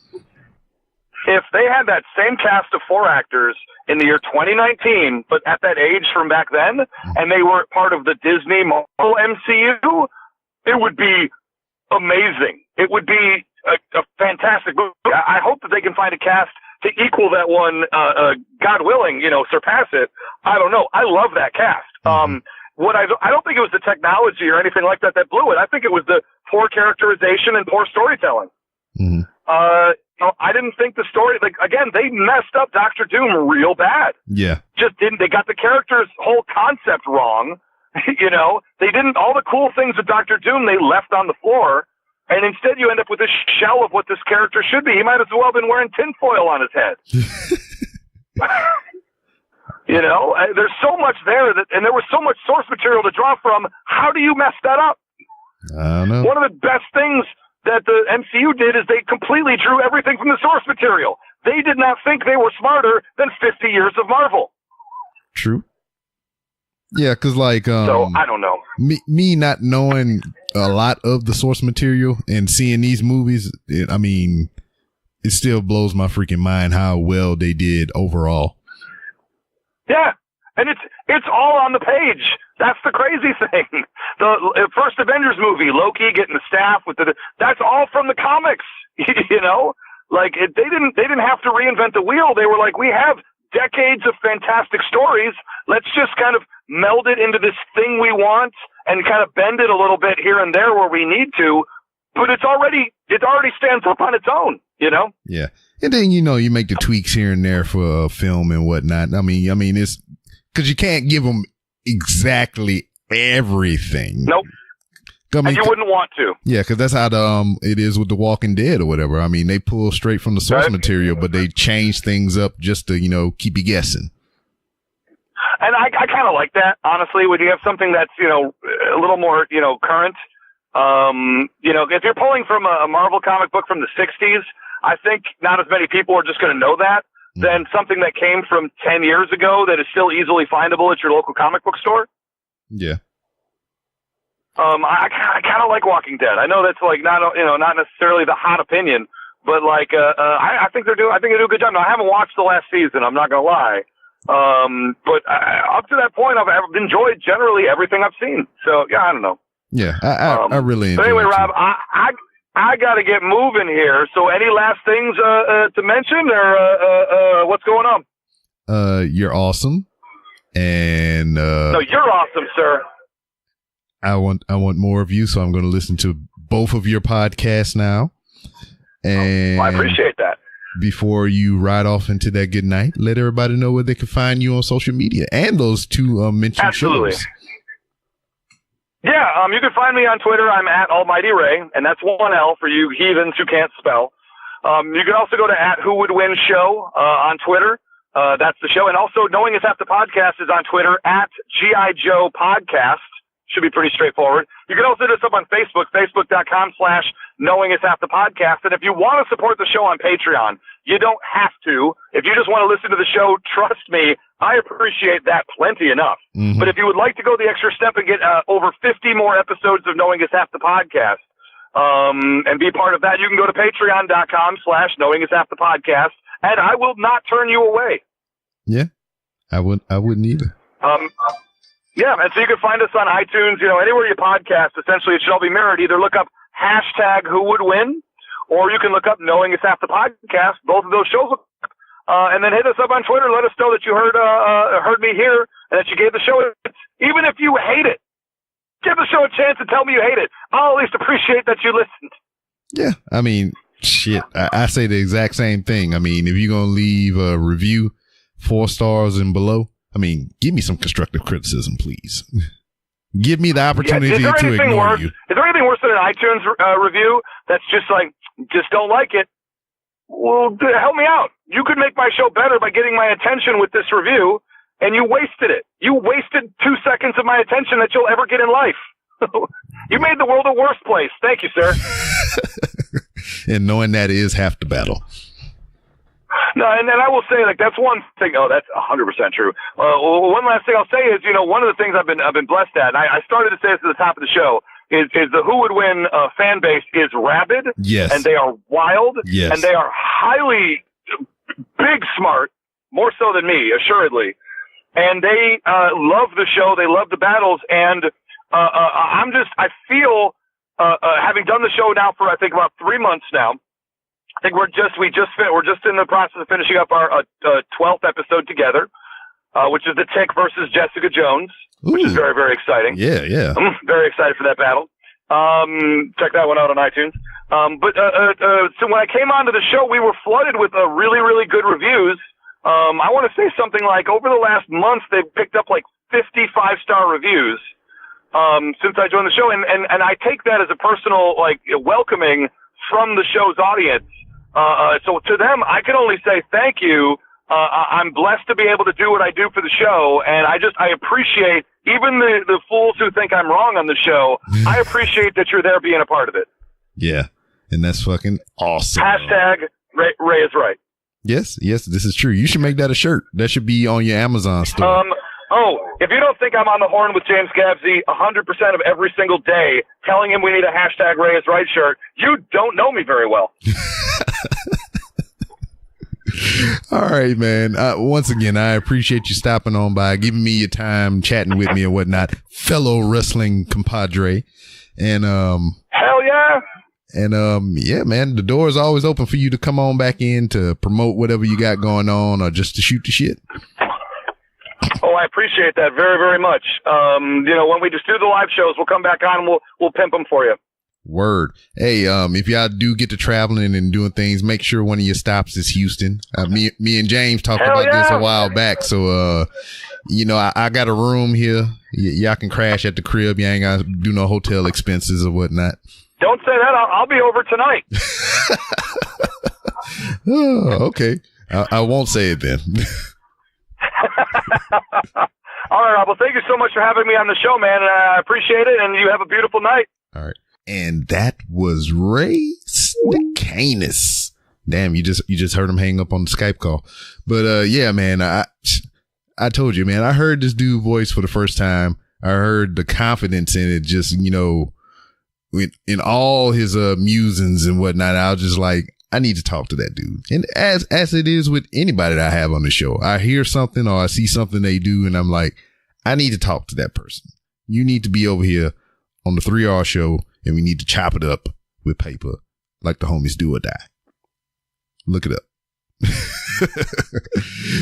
If they had that same cast of 4 actors in the year 2019, but at that age from back then, and they were part of the Disney Marvel MCU, it would be amazing. It would be a fantastic movie. I hope that they can find a cast to equal that one, God willing, surpass it. I don't know. I love that cast. I don't think it was the technology or anything like that blew it. I think it was the poor characterization and poor storytelling. Mm-hmm. I didn't think the story, again, they messed up Dr. Doom real bad. Yeah. They got the character's whole concept wrong. They didn't, all the cool things with Dr. Doom, they left on the floor. And instead you end up with this shell of what this character should be. He might as well have been wearing tinfoil on his head. There's so much there and there was so much source material to draw from. How do you mess that up? I don't know. One of the best things that the MCU did is they completely drew everything from the source material. They did not think they were smarter than 50 years of Marvel. True. Yeah, because so I don't know. Me not knowing a lot of the source material and seeing these movies, it still blows my freaking mind how well they did overall. Yeah, and it's all on the page. That's the crazy thing. The first Avengers movie, Loki getting the staff that's all from the comics. They didn't have to reinvent the wheel. They were like, we have decades of fantastic stories. Let's just kind of meld it into this thing we want and kind of bend it a little bit here and there where we need to, but it already stands up on its own, you know? Yeah. And then, you know, you make the tweaks here and there for film and whatnot. I mean, it's because you can't give them exactly everything. Nope. I mean, and you wouldn't want to. Yeah, because that's how it is with The Walking Dead or whatever. I mean, they pull straight from the source material, but they change things up just to, you know, keep you guessing. And I kind of like that, honestly, when you have something that's, you know, a little more, you know, current. You know, if you're pulling from a Marvel comic book from the 60s, I think not as many people are just going to know that than something that came from 10 years ago that is still easily findable at your local comic book store. Yeah. I kind of like Walking Dead. I know that's like not necessarily the hot opinion, but like I think they do a good job. Now I haven't watched the last season. I'm not gonna lie, but up to that point, I've enjoyed generally everything I've seen. So yeah, I don't know. Yeah, I really enjoy. But anyway, it Rob, I got to get moving here. So any last things to mention, or what's going on? You're awesome, and no, you're awesome, sir. I want more of you, so I'm going to listen to both of your podcasts now. And I appreciate that. Before you ride off into that good night, let everybody know where they can find you on social media and those two mentioned shows. Yeah, you can find me on Twitter. I'm at Almighty Ray, and that's one L for you heathens who can't spell. You can also go to @WhoWouldWinShow on Twitter. That's the show. And also, Knowing Is Half the Podcast is on Twitter at G.I. Joe Podcast. Should be pretty straightforward. You can also do this up on Facebook, facebook.com/Knowing Is Half the Podcast. And if you want to support the show on Patreon, you don't have to. If you just want to listen to the show, trust me, I appreciate that plenty enough. Mm-hmm. But if you would like to go the extra step and get over 50 more episodes of Knowing Is Half the Podcast, and be part of that, you can go to patreon.com/Knowing Is Half the Podcast, and I will not turn you away. Yeah, I wouldn't either. Yeah, and so you can find us on iTunes, you know, anywhere you podcast. Essentially, it should all be mirrored. Either look up #WhoWouldWin, or you can look up Knowing Is Half the Podcast. Both of those shows, and then hit us up on Twitter. Let us know that you heard me here and that you gave the show. Even if you hate it, give the show a chance and tell me you hate it. I'll at least appreciate that you listened. Yeah, I mean, shit, I say the exact same thing. I mean, if you're gonna leave a review 4 stars and below, I mean, give me some constructive criticism, please. Give me the opportunity to ignore you. Is there anything worse than an iTunes review that's just like, just don't like it? Well, help me out. You could make my show better by getting my attention with this review, and you wasted it. You wasted 2 seconds of my attention that you'll ever get in life. You made the world a worse place. Thank you, sir. And knowing that is half the battle. No, and then I will say, like, that's one thing. Oh, that's 100% true. One last thing I'll say is, you know, one of the things I've been blessed at, and I started to say this at the top of the show, is the Who Would Win fan base is rabid. Yes. And they are wild. Yes. And they are highly big smart, more so than me, assuredly. And they love the show. They love the battles. And I feel, having done the show now for, I think, about 3 months now, I think we're just in the process of finishing up our 12th episode together, which is the Tick versus Jessica Jones, which is very, very exciting. Yeah, yeah. I'm very excited for that battle. Check that one out on iTunes. So when I came onto the show, we were flooded with really, really good reviews. I want to say something like over the last month, they've picked up like 50 5-star reviews since I joined the show, and I take that as a personal like welcoming from the show's audience. So to them, I can only say thank you. I'm blessed to be able to do what I do for the show, and I appreciate even the fools who think I'm wrong on the show. I appreciate that you're there being a part of it. Yeah, and that's fucking awesome. # Ray is right. Yes, this is true. You should make that a shirt. That should be on your Amazon store. If you don't think I'm on the horn with James Gabsy 100% of every single day, telling him we need a # Ray is right shirt, you don't know me very well. All right, man. Once again, I appreciate you stopping on by, giving me your time, chatting with me and whatnot, fellow wrestling compadre. And hell yeah. And yeah, man, the door is always open for you to come on back in to promote whatever you got going on or just to shoot the shit. Oh, I appreciate that very, very much. When we just do the live shows, we'll come back on and we'll pimp them for you. Word. Hey, if y'all do get to traveling and doing things, make sure one of your stops is Houston. Me and James talked about this a while back. So, I got a room here. Y'all can crash at the crib. You ain't got to do no hotel expenses or whatnot. Don't say that. I'll be over tonight. Oh, okay. I won't say it then. All right, Rob. Well, thank you so much for having me on the show, man. I appreciate it, and you have a beautiful night. All right. And that was Ray Stakenas. Damn, you just heard him hang up on the Skype call. But yeah, man, I told you, man, I heard this dude voice for the first time. I heard the confidence in it, just, in all his musings and whatnot. I was just like, I need to talk to that dude. And as it is with anybody that I have on the show, I hear something or I see something they do and I'm like, I need to talk to that person. You need to be over here on the 3R show and we need to chop it up with paper like the homies do or die. Look it up.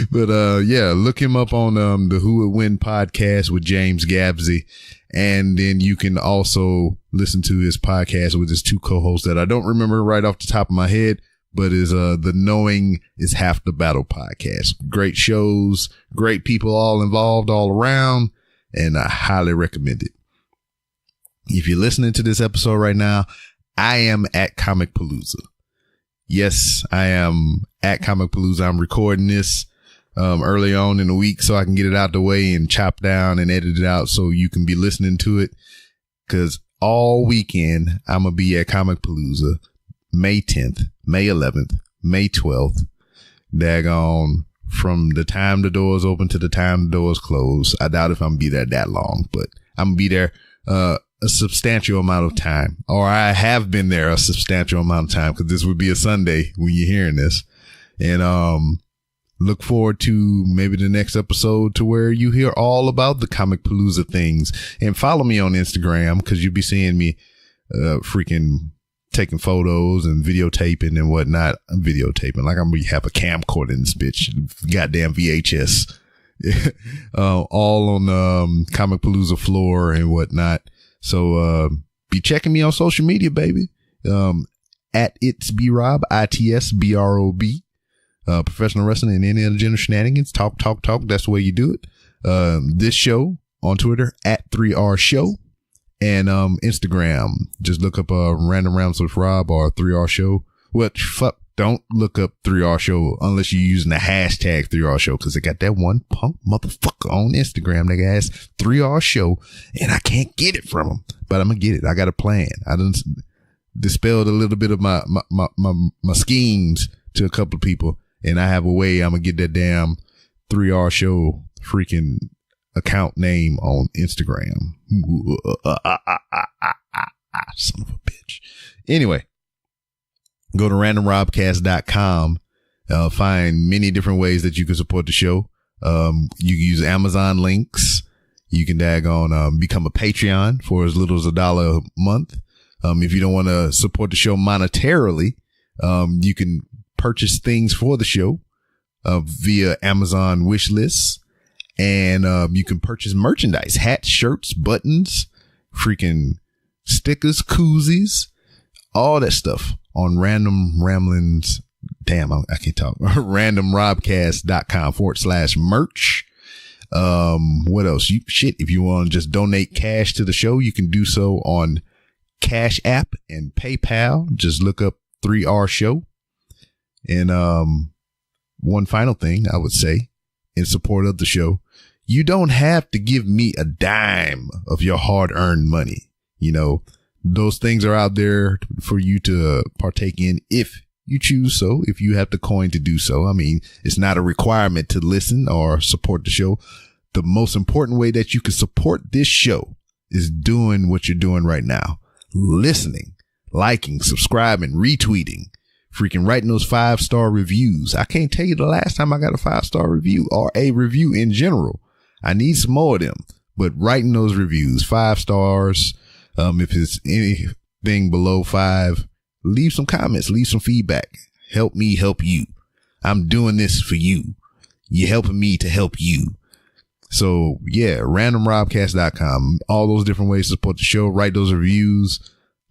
But yeah, look him up on the Who Would Win podcast with James Gabsey. And then you can also listen to his podcast with his two co-hosts that I don't remember right off the top of my head, but is the Knowing is Half the Battle podcast. Great shows, great people all involved all around, and I highly recommend it. If you're listening to this episode right now, I am at Comic Palooza. Yes, I am at Comic Palooza. I'm recording this early on in the week so I can get it out the way and chop down and edit it out so you can be listening to it. Cause all weekend I'm going to be at Comic Palooza, May 10th, May 11th, May 12th. Daggone, from the time the doors open to the time the doors close. I doubt if I'm going to be there that long, but I'm going to be there a substantial amount of time, or I have been there a substantial amount of time, because this would be a Sunday when you're hearing this. And look forward to maybe the next episode to where you hear all about the Comic Palooza things. And follow me on Instagram, because you'll be seeing me freaking taking photos and videotaping and whatnot. I'm videotaping like I'm going to have a camcorder in this bitch. Goddamn VHS. All on the Comic Palooza floor and whatnot. So be checking me on social media, baby. At It's B Rob, ITSBROB. Professional wrestling and any other general shenanigans. Talk. That's the way you do it. This show on Twitter at 3R Show, and Instagram. Just look up Random Rounds with Rob or 3R Show. What fuck? Don't look up 3R Show unless you're using the hashtag 3R Show, because they got that one punk motherfucker on Instagram that has 3R Show, and I can't get it from him. But I'm gonna get it. I got a plan. I done dispelled a little bit of my schemes to a couple of people, and I have a way I'm gonna get that damn 3R Show freaking account name on Instagram. Son of a bitch. Anyway. Go to randomrobcast.com. Find many different ways that you can support the show. You can use Amazon links. You can become a Patreon for as little as $1 a month. If you don't want to support the show monetarily, you can purchase things for the show via Amazon wish lists, and you can purchase merchandise, hats, shirts, buttons, freaking stickers, koozies, all that stuff on Random Ramblings. Damn, I can't talk. randomrobcast.com/merch. What else? If you want to just donate cash to the show, you can do so on Cash App and PayPal. Just look up 3R Show. And one final thing I would say in support of the show, you don't have to give me a dime of your hard-earned money. Those things are out there for you to partake in if you choose so, if you have the coin to do so. I mean, it's not a requirement to listen or support the show. The most important way that you can support this show is doing what you're doing right now. Listening, liking, subscribing, retweeting, freaking writing those 5-star reviews. I can't tell you the last time I got a 5-star review or a review in general. I need some more of them, but writing those reviews, 5 stars. If it's anything below 5, leave some comments, leave some feedback. Help me help you. I'm doing this for you. You're helping me to help you. So yeah, randomrobcast.com, all those different ways to support the show, write those reviews,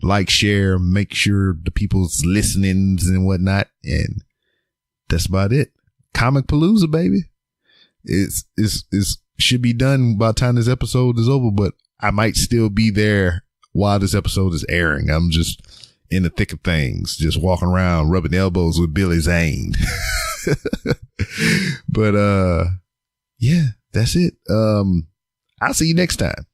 like, share, make sure the people's listenings and whatnot. And that's about it. Comic Palooza, baby. It's should be done by the time this episode is over, but I might still be there while this episode is airing. I'm just in the thick of things, just walking around, rubbing elbows with Billy Zane. But, yeah, that's it. I'll see you next time.